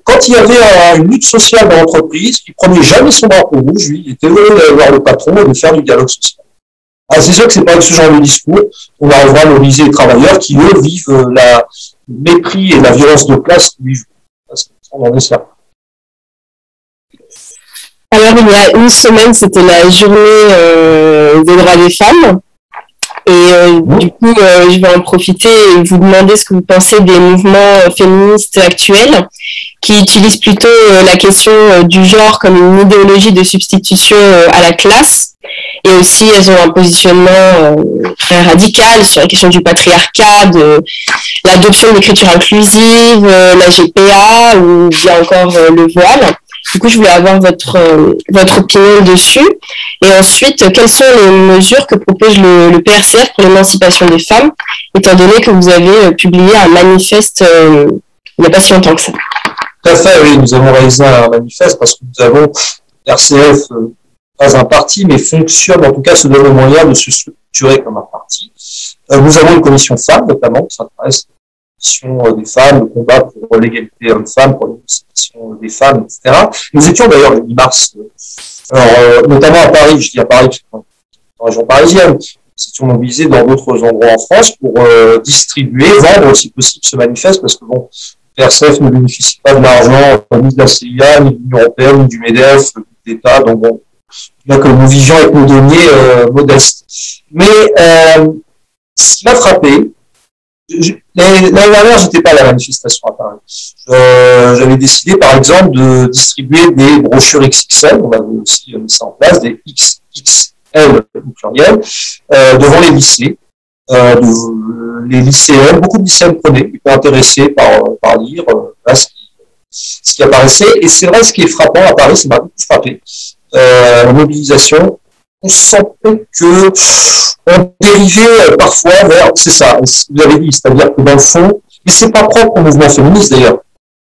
quand il y avait une lutte sociale dans l'entreprise, il prenait jamais son drapeau rouge, lui, il était heureux d'aller voir le patron et de faire du dialogue social. C'est sûr que c'est pas avec ce genre de discours qu'on arrivera à mobiliser les travailleurs qui, eux, vivent le mépris et la violence de classe qu'ils vivent. On en est ça. Alors, il y a une semaine, c'était la journée des droits des femmes. Et du coup, je vais en profiter et vous demander ce que vous pensez des mouvements féministes actuels qui utilisent plutôt la question du genre comme une idéologie de substitution à la classe Et aussi, elles ont un positionnement très radical sur la question du patriarcat, de l'adoption de l'écriture inclusive, la GPA ou bien encore le voile. Du coup, je voulais avoir votre opinion dessus. Et ensuite, quelles sont les mesures que propose le PRCF pour l'émancipation des femmes, étant donné que vous avez publié un manifeste il n'y a pas si longtemps que ça. Tout à fait, oui, nous avons réalisé un manifeste parce que nous avons, RCF, pas un parti, mais fonctionne, en tout cas, se donne le moyen de se structurer comme un parti. Nous avons une commission femmes, notamment, qui s'intéresse à la question des femmes, le combat pour l'égalité hommes-femmes, pour l'émancipation des femmes, etc. Nous étions d'ailleurs le 8 mars, notamment à Paris, je dis à Paris, dans la région parisienne, nous étions mobilisés dans d'autres endroits en France pour distribuer, vendre, si possible, ce manifeste, parce que bon, RCF ne bénéficie pas de l'argent ni de la CIA, ni de l'Union européenne, ni du MEDEF, ni de l'État, donc bon, bien que nous vivions avec nos deniers modestes. Mais ce qui m'a frappé, l'année dernière, j'étais pas à la manifestation à Paris. J'avais décidé, par exemple, de distribuer des brochures XXL, on avait aussi mis ça en place, des XXL au pluriel, devant les lycées. Les lycéens, beaucoup de lycéens prenaient, ils étaient intéressés par lire ce qui apparaissait. Et c'est vrai, ce qui est frappant à Paris, ça m'a beaucoup frappé. La mobilisation, on sentait que on dérivait parfois vers, c'est ça, vous avez dit, c'est-à-dire que dans le fond, mais c'est pas propre au mouvement féministe d'ailleurs.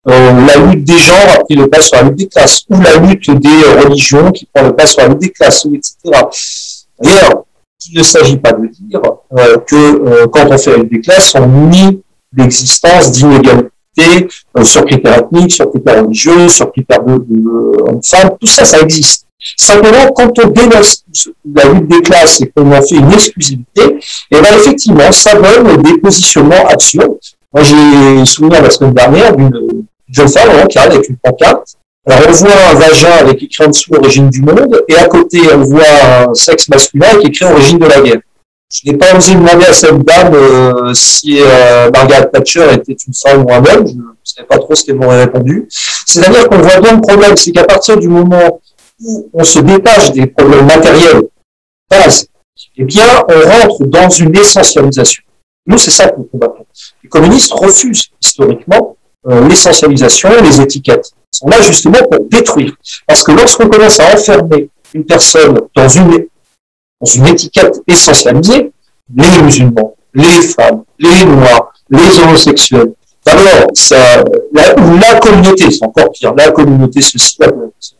La lutte des genres a pris le pas sur la lutte des classes, ou la lutte des religions qui prend le pas sur la lutte des classes, etc. D'ailleurs, il ne s'agit pas de dire que quand on fait la lutte des classes, on nie l'existence d'inégalités sur critères ethniques, sur critères religieux, sur critères de femmes, tout ça, ça existe. Simplement, quand on dénonce la lutte des classes et qu'on en fait une exclusivité, et bien effectivement, ça donne des positionnements absurdes. Moi, j'ai souvenir la semaine dernière d'une jeune femme qui arrive avec une pancarte. Alors, on voit un vagin avec écrit en dessous origine du monde, et à côté, on voit un sexe masculin avec écrit origine de la guerre. Je n'ai pas osé demander à cette dame si Margaret Thatcher était une femme ou un homme. Je ne savais pas trop ce qu'elle m'aurait répondu. C'est-à-dire qu'on voit bien le problème, c'est qu'à partir du moment où on se détache des problèmes matériels, eh bien, on rentre dans une essentialisation. Nous, c'est ça que nous combattons. Les communistes refusent historiquement l'essentialisation, les étiquettes. Ils sont là justement pour détruire. Parce que lorsqu'on commence à enfermer une personne dans une étiquette essentialisée, les musulmans, les femmes, les noirs, les homosexuels, d'abord, la communauté, c'est encore pire, la communauté ceci, la communauté ceci.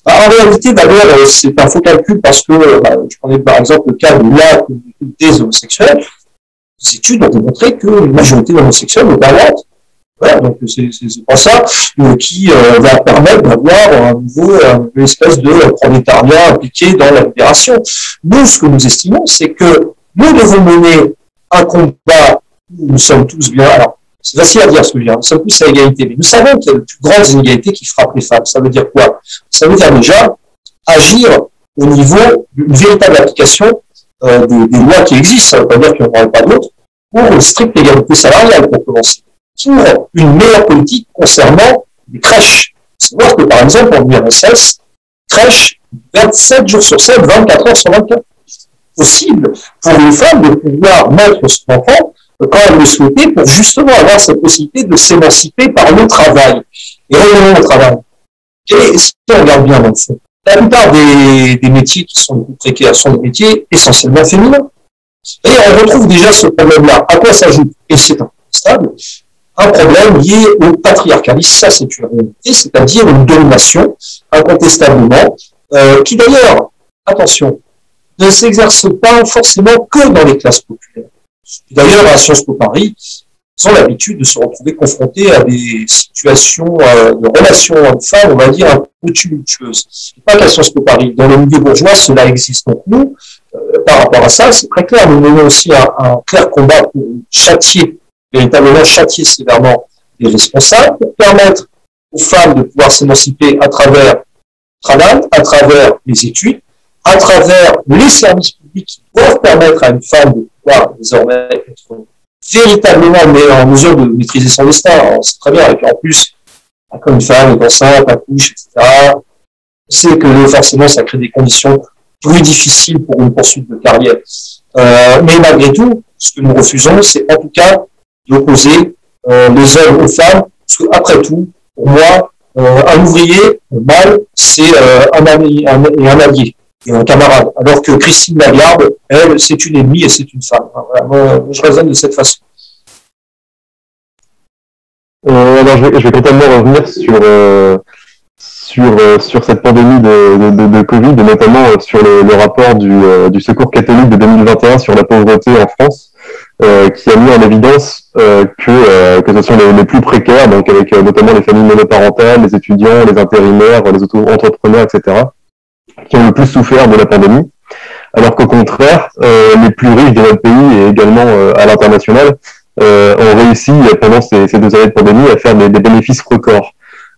En réalité, d'abord, c'est un faux calcul parce que, je prenais par exemple le cas de la communauté des homosexuels. Les études ont démontré que la majorité d'homosexuels n'est pas droite. Voilà, donc c'est pas ça qui va permettre d'avoir une espèce de prolétariat impliqué dans la libération. Nous, ce que nous estimons, c'est que nous devons mener un combat où nous sommes tous bien. Alors, c'est facile à dire ce que je dis, nous sommes tous à égalité, mais nous savons qu'il y a de plus grandes inégalités qui frappent les femmes. Ça veut dire quoi? Ça veut dire déjà agir au niveau d'une véritable application des lois qui existent. Ça ne veut pas dire qu'il n'y en aura pas d'autres, pour une stricte égalité salariale, pour commencer. Pour une meilleure politique concernant les crèches. Savoir que, par exemple, en URSS, crèche 27 jours sur 7, 24 heures sur 24. Possible pour une femme de pouvoir mettre son enfant quand elle le souhaitait pour justement avoir cette possibilité de s'émanciper par le travail. Et revenons au travail. Et si on regarde bien dans le fond, la plupart des métiers qui sont les plus précaires sont des métiers essentiellement féminins. Et on retrouve déjà ce problème-là. À quoi s'ajoute, et c'est incontestable, un problème lié au patriarcalisme, ça c'est une réalité, c'est-à-dire une domination, incontestablement, qui d'ailleurs, attention, ne s'exerce pas forcément que dans les classes populaires. D'ailleurs, à Sciences Po Paris, ils ont l'habitude de se retrouver confrontés à des situations de relations hommes-femmes, on va dire, un peu tumultueuses. Pas qu'à Sciences Po Paris, dans le milieu bourgeois, cela existe. Donc nous, par rapport à ça, c'est très clair, nous menons aussi un clair combat pour châtier, véritablement châtier sévèrement les responsables, pour permettre aux femmes de pouvoir s'émanciper à travers le travail, à travers les études, à travers les services publics qui doivent permettre à une femme de pouvoir désormais être véritablement en mesure de maîtriser son destin. C'est très bien. Et puis en plus, quand une femme est enceinte, accouche, etc., on sait que forcément ça crée des conditions plus difficile pour une poursuite de carrière. Mais malgré tout, ce que nous refusons, c'est en tout cas d'opposer les hommes aux femmes, parce que après tout, pour moi, un ouvrier, mâle, c'est un ami et un allié, et un camarade. Alors que Christine Lagarde, elle, c'est une ennemie et c'est une femme. Voilà, moi, je raisonne de cette façon. Alors, je vais totalement revenir sur cette pandémie de Covid, et notamment sur le rapport du Secours catholique de 2021 sur la pauvreté en France, qui a mis en évidence que ce sont les plus précaires, donc avec notamment les familles monoparentales, les étudiants, les intérimaires, les auto-entrepreneurs, etc., qui ont le plus souffert de la pandémie, alors qu'au contraire, les plus riches de notre pays et également à l'international ont réussi pendant ces 2 années de pandémie à faire des bénéfices records.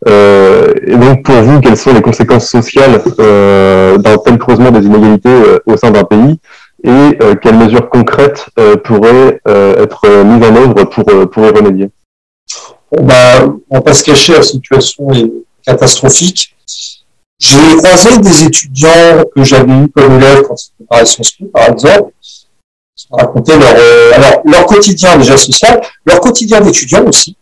Et donc, pour vous, quelles sont les conséquences sociales d'un tel creusement des inégalités au sein d'un pays, et quelles mesures concrètes pourraient être mises en œuvre pour y remédier? On va pas se cacher, la situation est catastrophique. J'ai croisé des étudiants que j'avais eu comme élèves quand ils préparaient Sciences Po, par exemple, qui me racontaient leur quotidien déjà social, leur quotidien d'étudiant aussi.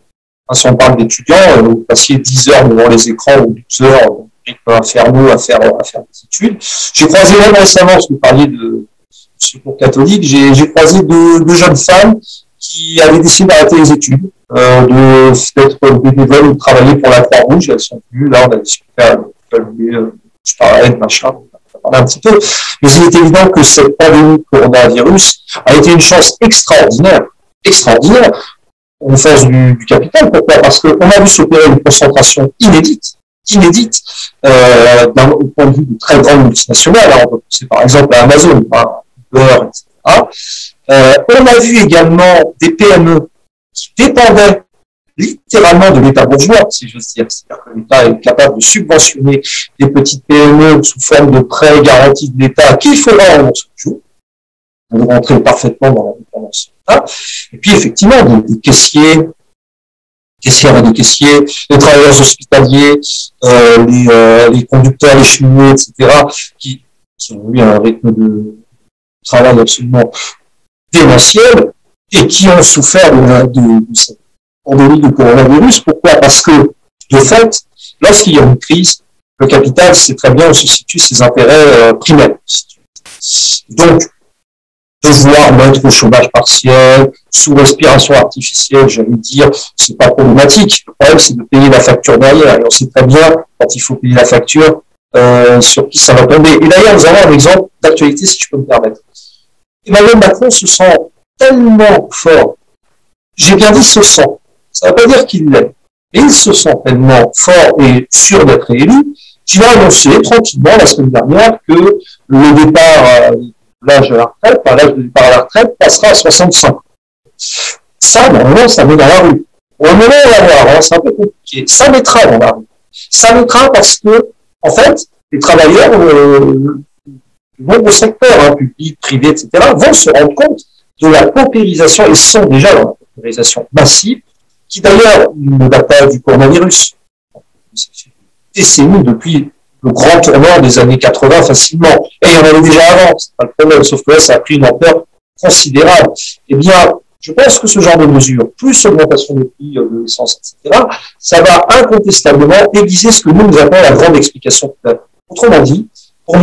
Si on parle d'étudiants, vous passiez 10 heures devant les écrans ou 12 heures, rythme infernaux à faire des études. J'ai croisé même récemment, parce que vous parliez de Secours catholique, j'ai croisé deux jeunes femmes qui avaient décidé d'arrêter les études, d'être bénévoles ou de travailler pour la Croix-Rouge. Elles sont venues, là, on a discuté je parlais de machin, on a parlé un petit peu. Mais il est évident que cette pandémie coronavirus a été une chance extraordinaire, en face du capital. Pourquoi? Parce qu'on a vu s'opérer une concentration inédite, au point de vue de très grandes multinationales. Alors, on peut penser par exemple à Amazon, Uber, etc. On a vu également des PME qui dépendaient littéralement de l'État bourgeois, si j'ose dire. C'est-à-dire que l'État est capable de subventionner des petites PME sous forme de prêts garantis de l'État qu'il faudra rembourser toujours. On rentrer parfaitement dans l'indépendance. Et puis, effectivement, des caissières et des caissiers, les travailleurs hospitaliers, les conducteurs, les cheminots, etc., qui ont eu un rythme de travail absolument démentiel et qui ont souffert de cette pandémie de coronavirus. Pourquoi? Parce que, de fait, lorsqu'il y a une crise, le capital sait très bien où se situent ses intérêts primaires. Donc, devoir mettre au chômage partiel, sous respiration artificielle, j'allais dire, c'est pas problématique. Le problème, c'est de payer la facture derrière. Et on sait très bien, quand il faut payer la facture, sur qui ça va tomber. Et d'ailleurs, nous avons un exemple d'actualité, si je peux me permettre. Emmanuel Macron se sent tellement fort. J'ai bien dit se sent. Ça ne veut pas dire qu'il l'est. Mais il se sent tellement fort et sûr d'être élu qu'il a annoncé tranquillement la semaine dernière que le départ l'âge de la retraite, l'âge de départ à la retraite passera à 65 ans. Ça, normalement, ça met dans la rue. Au moment où on va voir, c'est un peu compliqué. Ça mettra dans la rue. Ça mettra parce que, en fait, les travailleurs, de nombreux secteurs, publics, privés, etc., vont se rendre compte de la paupérisation, et sont déjà dans la paupérisation massive, qui d'ailleurs ne date pas du coronavirus. C'est une décennie depuis le grand tournant des années 80 facilement. Et il y en avait déjà avant, c'est pas le problème, sauf que là, ça a pris une ampleur considérable. Eh bien, je pense que ce genre de mesures, plus augmentation des prix de l'essence, etc., ça va incontestablement aiguiser ce que nous appelons la grande explication. Autrement dit, pour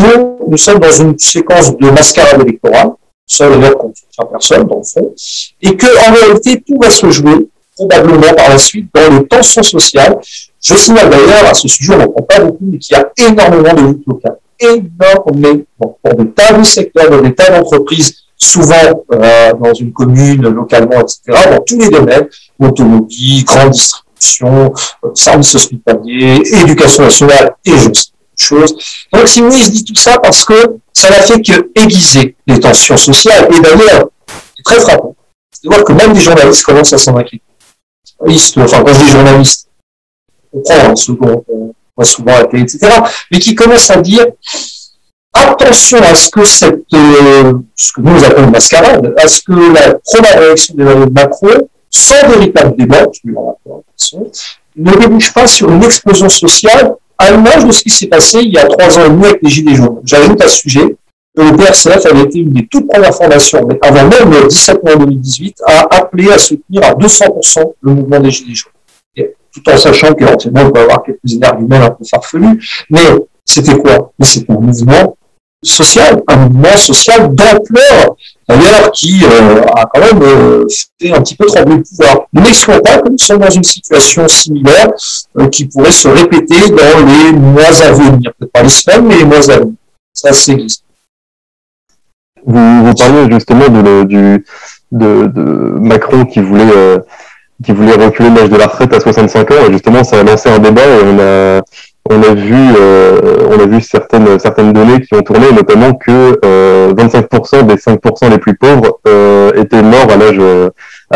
nous sommes dans une séquence de mascarade électorale, seul d'ailleurs qu'on ne soutient personne, dans le fond, et que, en réalité, tout va se jouer, probablement par la suite, dans les tensions sociales. Je signale d'ailleurs, à ce sujet, on n'en prend pas beaucoup, mais qu'il y a énormément de luttes locales. Énormément. Pour des tas de secteurs, dans des tas d'entreprises, souvent dans une commune, localement, etc., dans tous les domaines, automobile, grande distribution, services hospitaliers, éducation nationale, et je sais chose. Donc, si vous voulez, je dis tout ça parce que ça n'a fait que aiguiser les tensions sociales. Et d'ailleurs, c'est très frappant de voir que même les journalistes commencent à s'en inquiéter. Enfin, quand je dis journalistes, on comprend ce qu'on voit souvent à la télé, etc., mais qui commencent à dire attention à ce que ce que nous appelons mascarade, à ce que la première réaction d'Emmanuel Macron, sans véritable débat, ne débouche pas sur une explosion sociale à l'image de ce qui s'est passé il y a 3 ans et demi avec les Gilets jaunes. J'ajoute à ce sujet le PRCF avait été une des toutes premières fondations, mais avant même le 17 mai 2018, à appeler à soutenir à 200% le mouvement des Gilets jaunes. Et tout en sachant qu'éventuellement, on peut avoir quelques énerguments un peu farfelus, mais c'était quoi? Mais c'était un mouvement social d'ampleur, d'ailleurs, qui a quand même fait un petit peu trembler le pouvoir. Nous n'excluons pas que nous sommes dans une situation similaire qui pourrait se répéter dans les mois à venir, peut-être pas les semaines, mais les mois à venir. Ça existe. Vous parliez justement de Macron qui voulait reculer l'âge de la retraite à 65 ans, et justement ça a lancé un débat, et on a vu certaines données qui ont tourné, notamment que 25% des 5% les plus pauvres étaient morts à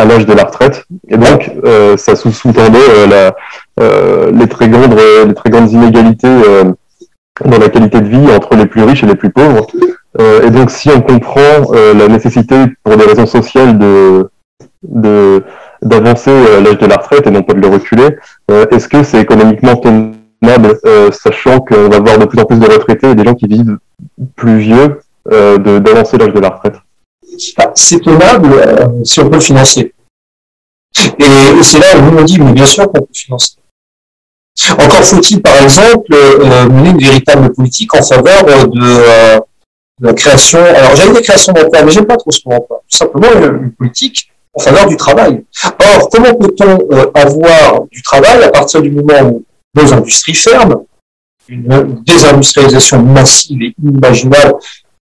l'âge de la retraite, et donc ça sous-tendait les très grandes inégalités dans la qualité de vie entre les plus riches et les plus pauvres. Et donc, si on comprend la nécessité pour des raisons sociales d'avancer l'âge de la retraite et non pas de le reculer, est-ce que c'est économiquement tenable, sachant qu'on va voir de plus en plus de retraités et des gens qui vivent plus vieux, d'avancer l'âge de la retraite? C'est tenable si on peut le financer. Et c'est là où nous on dit, mais bien sûr qu'on peut le financer. Encore faut-il, par exemple, mener une véritable politique en faveur de la création. Alors, j'avais des créations d'emplois, mais j'aime pas trop ce mot emploi. Tout simplement une politique en faveur du travail. Or, comment peut-on avoir du travail à partir du moment où nos industries ferment, une désindustrialisation massive et inimaginable,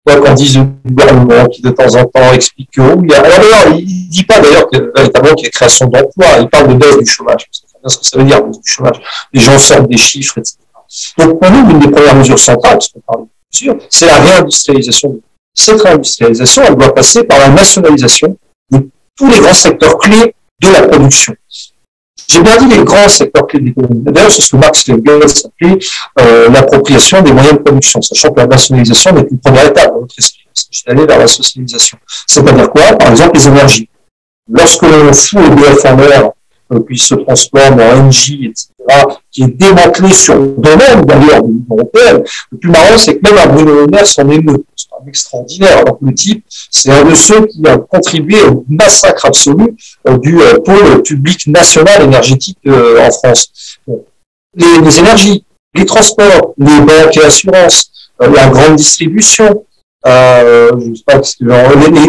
quoi qu'en dise le gouvernement qui de temps en temps explique que oui, alors d'ailleurs, il ne dit pas d'ailleurs que véritablement qu'il y a création d'emplois, il parle de baisse du chômage. C'est bien ce que ça veut dire, baisse du chômage. Les gens sortent des chiffres, etc. Donc pour nous, une des premières mesures centrales, parce qu'on parle de mesures, c'est la réindustrialisation. Cette réindustrialisation, elle doit passer par la nationalisation de tous les grands secteurs clés de la production. J'ai bien dit les grands secteurs clés de l'économie. D'ailleurs, c'est ce que Marx Engels appelait l'appropriation des moyens de production, sachant que la nationalisation n'est qu'une première étape dans notre esprit. Il s'agit d'aller vers la socialisation. C'est-à-dire quoi? Par exemple, les énergies. Lorsque l'on fout EDF en l'air, puis se transforme en Engie, etc., qui est démantelé sur le domaine d'ailleurs de l'Union européenne, le plus marrant, c'est que même à Bruno Le Maire s'en émeut. C'est un extraordinaire. Alors que le type, c'est un de ceux qui a contribué au massacre absolu du pôle public national énergétique en France. Bon. Les énergies, les transports, les banques et assurances, la grande distribution, je sais pas,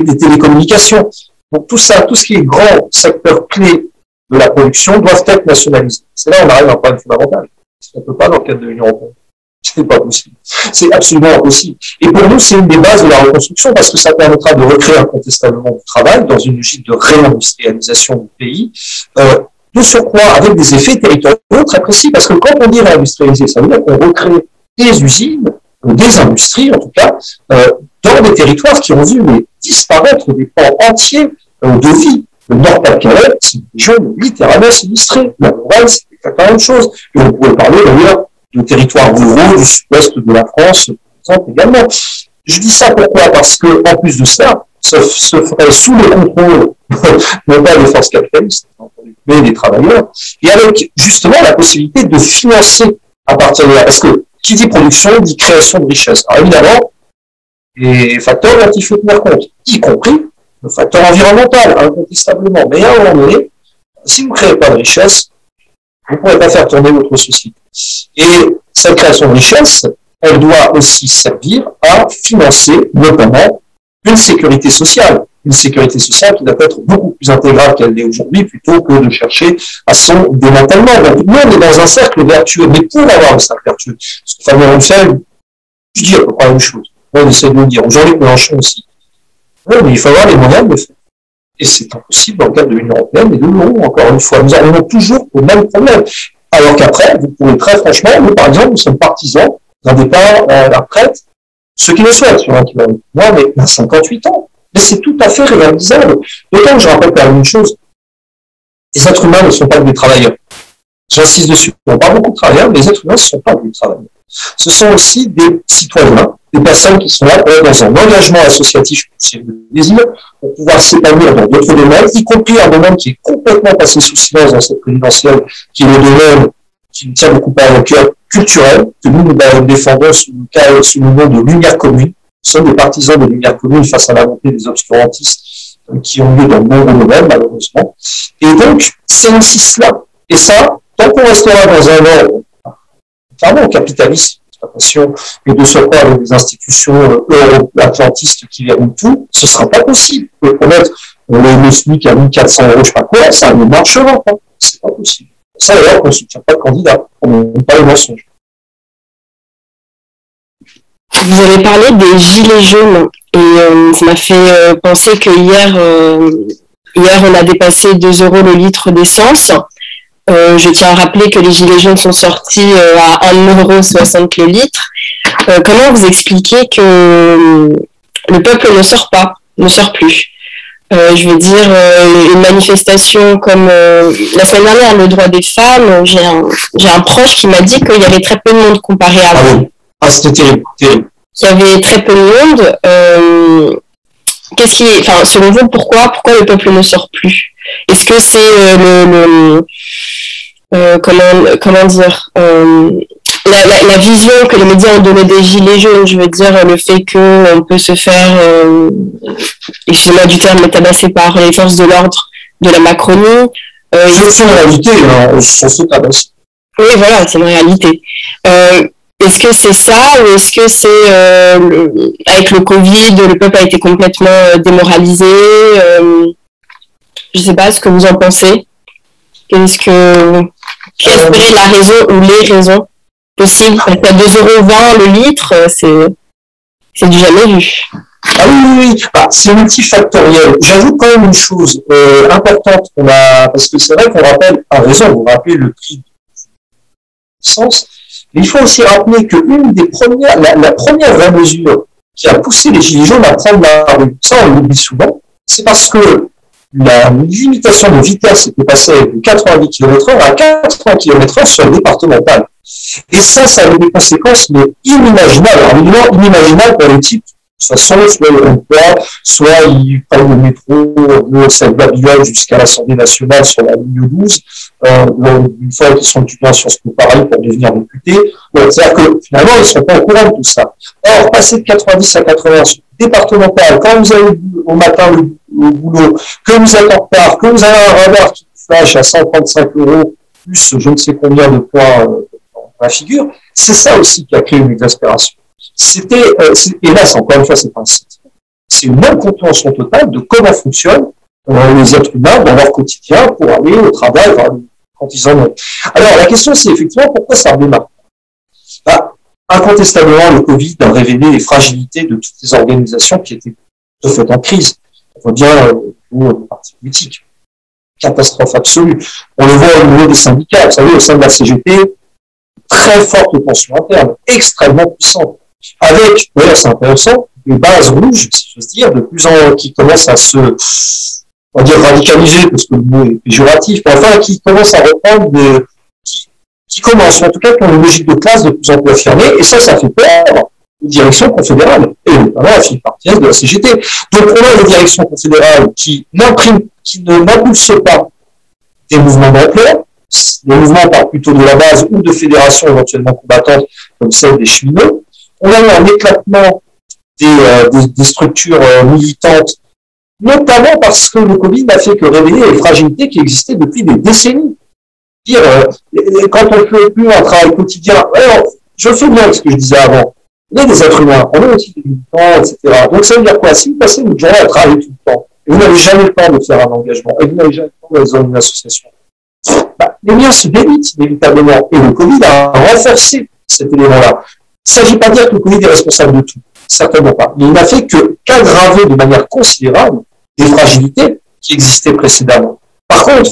les télécommunications. Donc tout ça, tout ce qui est grand secteur clé de la production doivent être nationalisés. C'est là où on arrive à un problème fondamental. On ne peut pas dans le cadre de l'Union européenne. C'est pas possible. C'est absolument impossible. Et pour nous, c'est une des bases de la reconstruction parce que ça permettra de recréer incontestablement du travail dans une logique de réindustrialisation du pays, de surcroît avec des effets territoriaux très précis parce que quand on dit réindustrialiser, ça veut dire qu'on recrée des usines, des industries en tout cas, dans des territoires qui ont vu disparaître des pans entiers de vie. Le Nord-Pas-de-Calais, c'est une région littéralement sinistrée. La Lorraine, c'est exactement la même chose. Et on pourrait parler d'ailleurs de territoires ruraux du sud-ouest de la France, par exemple, également. Je dis ça pourquoi? Parce que, en plus de ça, ça se ferait sous le contrôle, non pas des forces capitalistes, mais des travailleurs, et avec justement la possibilité de financer à partir de là. Parce que qui dit production dit création de richesse. Alors évidemment, les facteurs dont il faut tenir compte, y compris le facteur environnemental, incontestablement. Mais à un moment donné, si vous ne créez pas de richesse, vous ne pourrez pas faire tourner votre société. Et cette création de richesse, elle doit aussi servir à financer notamment une sécurité sociale. Une sécurité sociale qui doit être beaucoup plus intégrale qu'elle l'est aujourd'hui, plutôt que de chercher à son démantèlement. Donc, nous, on est dans un cercle vertueux. Mais pour avoir un cercle vertueux, parce que Fabien Roussel, je dis à peu près la même chose. On essaie de le dire. Jean-Luc Mélenchon aussi. Oui, mais il faut avoir les moyens de le faire. Et c'est impossible dans le cadre de l'Union européenne et de l'euro, encore une fois. Nous arrivons toujours au même problème. Alors qu'après, vous pouvez très franchement, nous, par exemple, nous sommes partisans d'un départ à la retraite, ceux qui le souhaitent, sur un qui va moi, mais à 58 ans. Mais c'est tout à fait réalisable. D'autant que je rappelle quand même une chose, les êtres humains ne sont pas des travailleurs. J'insiste dessus. On parle beaucoup de travailleurs, mais les êtres humains ne sont pas des travailleurs. Ce sont aussi des citoyens, des personnes qui sont là pour être dans un engagement associatif, si elles le désirent, pour pouvoir s'épanouir dans d'autres domaines, y compris un domaine qui est complètement passé sous silence dans cette présidentielle, qui est le domaine qui nous tient beaucoup à cœur, culturel, que nous défendons sous le nom de lumière commune. sommes des partisans des Lumières communes face à la montée des obscurantistes qui ont lieu dans de nombreux domaines, malheureusement. Et donc, c'est aussi cela. Et ça, tant qu'on restera dans un ordre, clairement, capitaliste, et de surcroît avec des institutions euro-atlantistes qui verront tout, ce ne sera pas possible. On peut promettre le SMIC à 1 400 €, je sais pas quoi, ça ne marchera pas. C'est pas possible. Ça, d'ailleurs, qu'on ne soutient pas de candidat. On n'est pas le mensonge. Vous avez parlé des gilets jaunes et ça m'a fait penser que hier, on a dépassé 2 € le litre d'essence. Je tiens à rappeler que les gilets jaunes sont sortis à 1,60 € le litre. Comment vous expliquez que le peuple ne sort plus? Je veux dire, une manifestation comme la semaine dernière, le droit des femmes, j'ai un proche qui m'a dit qu'il y avait très peu de monde comparé à avant. Ah, c'était terrible, terrible. Il y avait très peu de monde. Selon vous, pourquoi le peuple ne sort plus? Est-ce que c'est comment dire, la vision que les médias ont donnée des gilets jaunes, je veux dire, le fait qu'on peut se faire, excusez-moi du terme, mais tabasser par les forces de l'ordre de la Macronie. C'est une réalité, on se tabasse. Oui, voilà, c'est une réalité. Est-ce que c'est ça ou est-ce que c'est avec le Covid, le peuple a été complètement démoralisé? Je ne sais pas ce que vous en pensez. Quelle serait la raison ou les raisons possibles? Parce qu'à 2,20 € le litre, c'est du jamais vu. Ah oui. C'est multifactoriel. J'ajoute quand même une chose importante parce que c'est vrai qu'on rappelle, à raison, vous rappelez le prix de l'essence. Mais il faut aussi rappeler que la première vraie mesure qui a poussé les Gilets jaunes à prendre la rue, ça on l'oublie souvent, c'est parce que la limitation de vitesse était passée de 90 km/h à 80 km/h sur le départemental. Et ça a eu des conséquences, mais inimaginables. Alors, évidemment, inimaginables pour les types. De toute façon, soit ils remplacent, soit ils prennent le métro de Seine-Babylone jusqu'à l'Assemblée nationale sur la ligne 12, une fois qu'ils sont étudiants à Sciences Po Paris pour devenir députés. C'est-à-dire que finalement, ils ne sont pas au courant de tout ça. Or, passer de 90 à 80 sur le départemental, quand vous allez au matin au boulot, que vous êtes en retard, que vous avez un radar qui vous flash à 135 € plus je ne sais combien de points dans la figure, c'est ça aussi qui a créé une exaspération. Et là, encore une fois, c'est une incompréhension totale de comment fonctionnent les êtres humains dans leur quotidien pour aller au travail quand ils en ont. Alors, la question, c'est effectivement pourquoi ça redémarre. Incontestablement, le Covid a révélé les fragilités de toutes les organisations qui étaient de fait en crise. On voit bien au niveau des partis politiques. Catastrophe absolue. On le voit au niveau des syndicats. Vous savez, au sein de la CGT, très forte tension interne, extrêmement puissante. Avec, d'ailleurs c'est intéressant, des bases rouges, si j'ose dire, qui commencent à on va dire radicaliser, parce que le mot est péjoratif, mais enfin qui commencent à reprendre qui commencent, en tout cas, qui ont une logique de classe de plus en plus affirmée, et ça fait peur aux directions confédérales, et notamment la file partielle de la CGT. Donc on a une direction confédérale qui ne n'impulse pas des mouvements d'ampleur, des mouvements par plutôt de la base ou de fédérations éventuellement combattantes, comme celle des cheminots. On a eu un éclatement des structures militantes, notamment parce que le Covid n'a fait que révéler les fragilités qui existaient depuis des décennies. Quand on ne fait plus un travail quotidien, alors, je fais bien ce que je disais avant, il y a des êtres humains, on a aussi des militants, etc. Donc ça veut dire quoi? Si vous passez une journée à travailler tout le temps, et vous n'avez jamais le temps de faire un engagement, et vous n'avez jamais le temps de dans une association, les liens se délitent inévitablement, et le Covid a renforcé cet élément-là. Il ne s'agit pas de dire que le Covid est responsable de tout, certainement pas. Mais il n'a fait qu'aggraver de manière considérable des fragilités qui existaient précédemment. Par contre,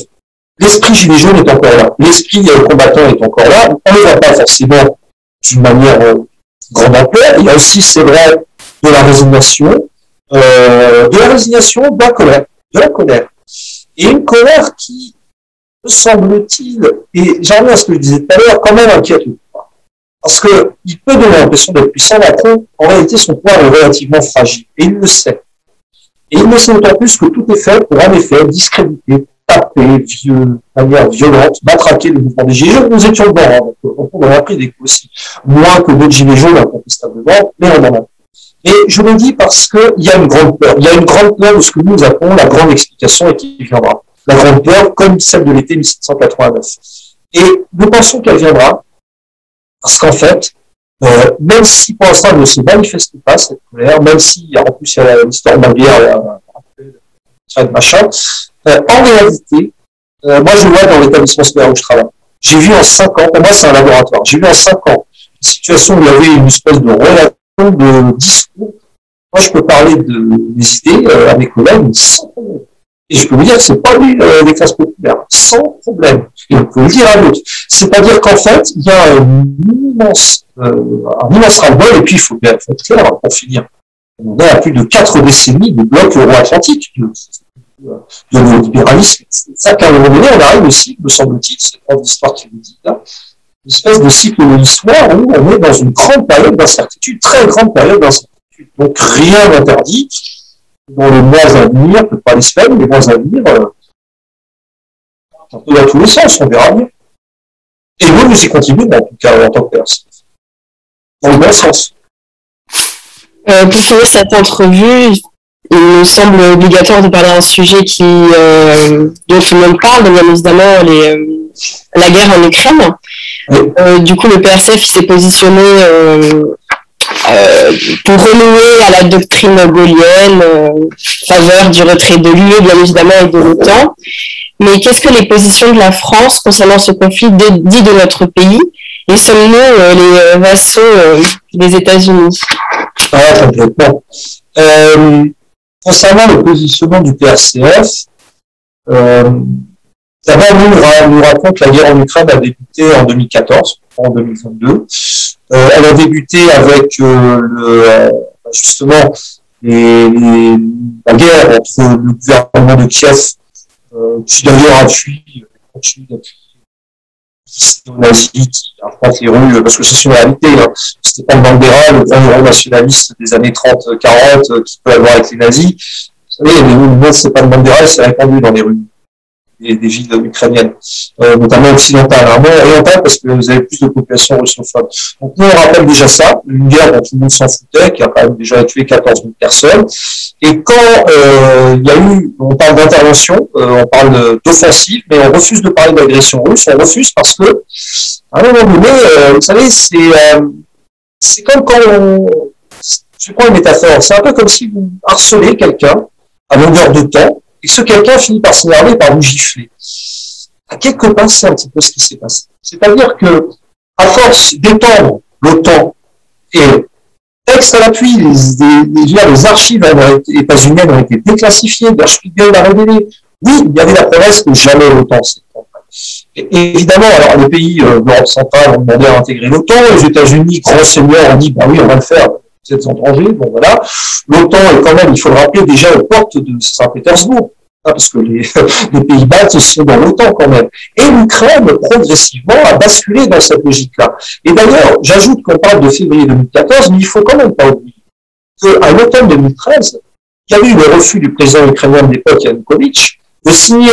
l'esprit gilet jaune est encore là, l'esprit combattant est encore là, on ne le voit pas forcément d'une manière grande ampleur, il y a aussi, c'est vrai, de la résignation, de la colère. Et une colère qui, me semble-t-il, et j'en reviens à ce que je disais tout à l'heure, quand même inquiète. Parce qu'il peut donner l'impression d'être puissant, Macron, en réalité, son pouvoir est relativement fragile. Et il le sait. Et il le sait d'autant plus que tout est fait pour, en effet, discréditer, taper, de manière violente, matraquer le mouvement des Gilets jaunes. Nous étions dedans, donc on en a pris des coups aussi. Moins que d'autres Gilets jaunes, incontestablement, mais on en a. Et je le dis parce qu'il y a une grande peur. Il y a une grande peur de ce que nous appelons la grande explication et qui viendra. La grande peur comme celle de l'été 1789. Et nous pensons qu'elle viendra parce qu'en fait, même si pour l'instant elle ne se manifeste pas, cette colère, même si en plus il y a l'histoire de la guerre, machin, en réalité, moi je vois dans l'établissement scolaire où je travaille, j'ai vu en 5 ans, pour moi c'est un laboratoire, j'ai vu en 5 ans une situation où il y avait une espèce de relation, de discours. Moi je peux parler de mes idées à mes collègues sans problème. Et je peux vous dire que c'est pas lui les classes populaires, sans problème. Et on peut le dire à d'autres. C'est-à-dire qu'en fait, il y a un immense ras-le-bol, et puis il faut bien être clair pour finir. On est à plus de 4 décennies de bloc euro-atlantique, de néolibéralisme. C'est ça qu'à un moment donné, on arrive aussi, me semble-t-il, c'est le prof d'histoire qui le dit là, une espèce de cycle de l'histoire où on est dans une grande période d'incertitude, très grande période d'incertitude. Donc rien n'interdit. Dans les mois à venir, peut-être pas les semaines, les mois à venir, un peu dans tous les sens, on verra bien. Et nous y contribuons, en tout cas, en tant que personne. Dans le bon sens. Pour finir cette entrevue, il me semble obligatoire de parler d'un sujet dont tout le monde parle, bien évidemment, la guerre en Ukraine. Oui. Du coup, le PRCF s'est positionné pour renouer à la doctrine gaullienne, faveur du retrait de l'UE, bien évidemment, et de l'OTAN. Mais qu'est-ce que les positions de la France concernant ce conflit dit de notre pays? Et sommes-nous les vassaux des États-Unis? Ah, complètement. Concernant le positionnement du PRCF, d'abord, nous raconte que la guerre en Ukraine a débuté en 2014, en 2022. Elle a débuté avec justement la guerre entre le gouvernement de Kiev, qui d'ailleurs continue d'appuyer les nazis qui affrontent les rues, parce que c'est une réalité. Hein. Stéphane Bandera, le grand euro-nationaliste des années 30-40, qui peut avoir avec les nazis. Vous savez, le mouvement de Stéphane Bandera s'est répandu dans les rues des villes ukrainiennes, notamment occidentales, orientales, parce que vous avez plus de population russophone. Donc nous, on rappelle déjà ça, une guerre dont tout le monde s'en foutait, qui a quand même déjà tué 14 000 personnes. Et quand il y a eu, on parle d'intervention, on parle d'offensive, mais on refuse de parler d'agression russe, on refuse parce que, à un moment donné, vous savez, c'est comme quand je prends une métaphore, c'est un peu comme si vous harcelez quelqu'un à longueur de temps, et ce quelqu'un finit par s'énerver, par vous gifler. À quelque part, c'est un petit peu ce qui s'est passé. C'est-à-dire que, à force d'étendre l'OTAN et texte à l'appui, les archives états-uniennes ont été déclassifiées, Der Spiegel l'a révélé. Oui, il y avait la promesse que jamais l'OTAN s'étendrait. Et évidemment, alors les pays d'Europe centrale ont demandé à intégrer l'OTAN, les États-Unis, grands seigneurs, ont dit, bah oui, on va le faire. Vous êtes en danger, bon voilà. L'OTAN est quand même, il faut le rappeler, déjà aux portes de Saint-Pétersbourg, hein, parce que les pays baltes sont dans l'OTAN quand même. Et l'Ukraine, progressivement, a basculé dans cette logique-là. Et d'ailleurs, j'ajoute qu'on parle de février 2014, mais il faut quand même pas oublier qu'à l'automne 2013, il y a eu le refus du président ukrainien de l'époque, Yanukovych, de signer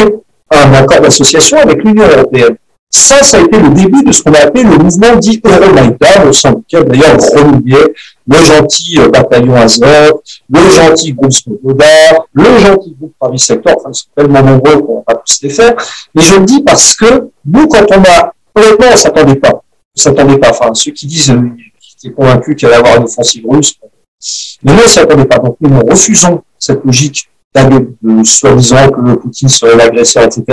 un accord d'association avec l'Union européenne. Ça a été le début de ce qu'on a appelé le mouvement dit Euromaïdan, au sein duquel d'ailleurs on renouvelait le gentil bataillon Azov, le gentil groupe Svoboda, le gentil groupe Pravi Sector, enfin ils sont tellement nombreux qu'on ne va pas tous les faire. Mais je le dis parce que nous, quand honnêtement, on ne s'attendait pas. Enfin, ceux qui disent, qui étaient convaincus qu'il allait y avoir une offensive russe, mais nous, on ne s'y attendait pas. Donc nous refusons cette logique de soi-disant que Poutine serait l'agresseur, etc.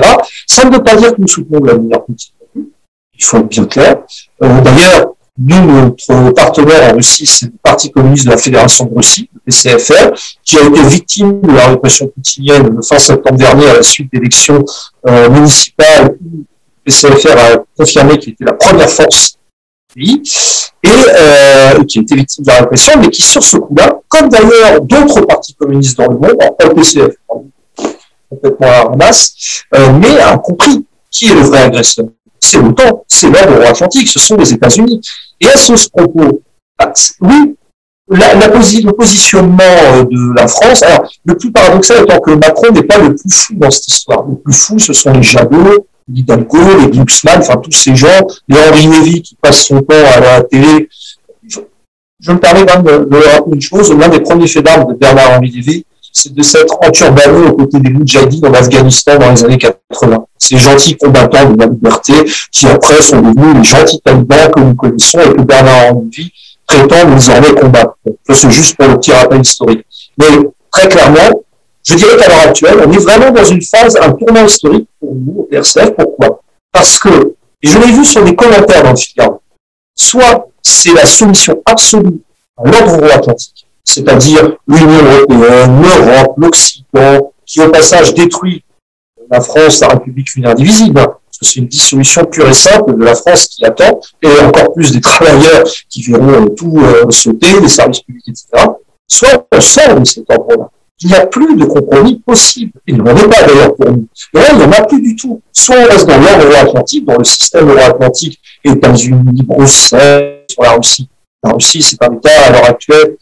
Ça ne veut pas dire que nous soutenons Vladimir Poutine. Il faut être bien clair. D'ailleurs, nous, notre partenaire en Russie, c'est le Parti communiste de la Fédération de Russie, le PCFR, qui a été victime de la répression poutinienne le fin septembre dernier à la suite d'élections municipales où le PCFR a confirmé qu'il était la première force du pays, et qui a été victime de la répression, mais qui, sur ce coup-là, comme d'ailleurs d'autres partis communistes dans le monde, alors pas le PCF, complètement à la ramasse, mais a compris qui est le vrai agresseur. C'est l'OTAN, c'est l'ordre euro-atlantique, ce sont les États-Unis. Et à ce propos, oui, le positionnement de la France, alors le plus paradoxal étant que Macron n'est pas le plus fou dans cette histoire. Le plus fou, ce sont les Jadot, les Hidalgo, les Glucksmann, enfin tous ces gens, les Henri Lévy qui passent son temps à la télé. je me permets quand même de rappeler une chose. L'un des premiers faits d'armes de Bernard-Henri Lévy, c'est de s'être enturbané aux côtés des Moudjahidines en Afghanistan dans les années 80. Ces gentils combattants de la liberté qui après sont devenus les gentils talibans que nous connaissons et que Bernard-Henri Lévy prétend désormais combattre. Donc, c'est juste pour le petit rappel historique. Mais très clairement, je dirais qu'à l'heure actuelle, on est vraiment dans une phase, un tournant historique pour nous, au PRCF. Pourquoi? Parce que, et je l'ai vu sur des commentaires dans le Figaro, soit c'est la soumission absolue à l'ordre euro-atlantique, c'est-à-dire l'Union européenne, l'Europe, l'Occident, qui au passage détruit la France, la République une indivisible, parce que c'est une dissolution pure et simple de la France qui attend, et encore plus des travailleurs qui verront tout sauter, les services publics, etc. Soit on sort de cet ordre-là. Il n'y a plus de compromis possible. Il n'y en est pas d'ailleurs pour nous. Et là, il n'y en a plus du tout. Soit on reste dans l'ordre euro-atlantique, dans le système euro-atlantique, États-Unis, Bruxelles, sur la Russie. La Russie, c'est un État à l'heure actuelle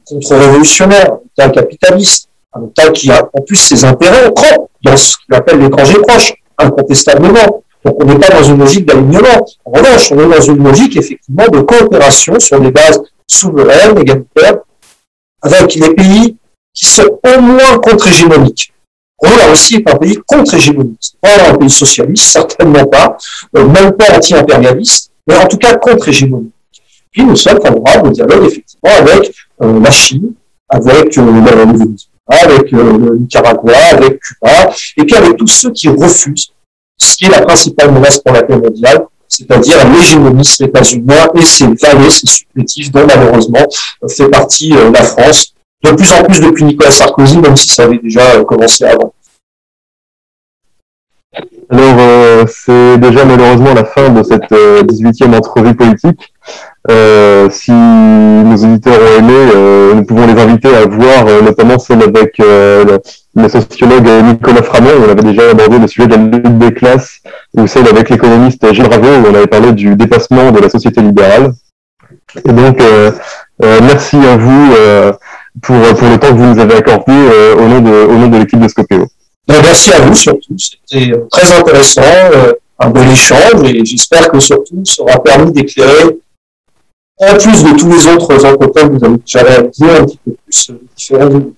contre-révolutionnaire, un État capitaliste, un État qui a en plus ses intérêts propres dans ce qu'il appelle l'étranger proche, incontestablement. Donc on n'est pas dans une logique d'alignement. En revanche, on est dans une logique effectivement de coopération sur des bases souveraines, égalitaires, avec les pays qui sont au moins contre-hégémoniques. La Russie est un pays contre-hégémonique. C'est pas un pays socialiste, certainement pas, même pas anti-impérialiste, mais en tout cas contre-hégémonique. Puis nous sommes favorables au dialogue effectivement avec la Chine, avec le Venezuela, avec le Nicaragua, avec Cuba, et puis avec tous ceux qui refusent ce qui est la principale menace pour la paix mondiale, c'est-à-dire l'hégémonisme états-unien et ses valets, ses supplétifs dont malheureusement fait partie la France, de plus en plus depuis Nicolas Sarkozy, même si ça avait déjà commencé avant. Alors, c'est déjà malheureusement la fin de cette 18e entrevue politique. Si nos auditeurs ont aimé, nous pouvons les inviter à voir notamment celle avec le sociologue Nicolas Framont, où on avait déjà abordé le sujet de la lutte des classes, ou celle avec l'économiste Gilles Raveau, où on avait parlé du dépassement de la société libérale. Et donc, merci à vous pour le temps que vous nous avez accordé au nom de l'équipe de Scopéo. Merci à vous surtout, c'était très intéressant, un bel échange, et j'espère que surtout ça aura permis d'éclairer, en plus de tous les autres entretiens que vous avez déjà réalisés, un petit peu plus différents de vous.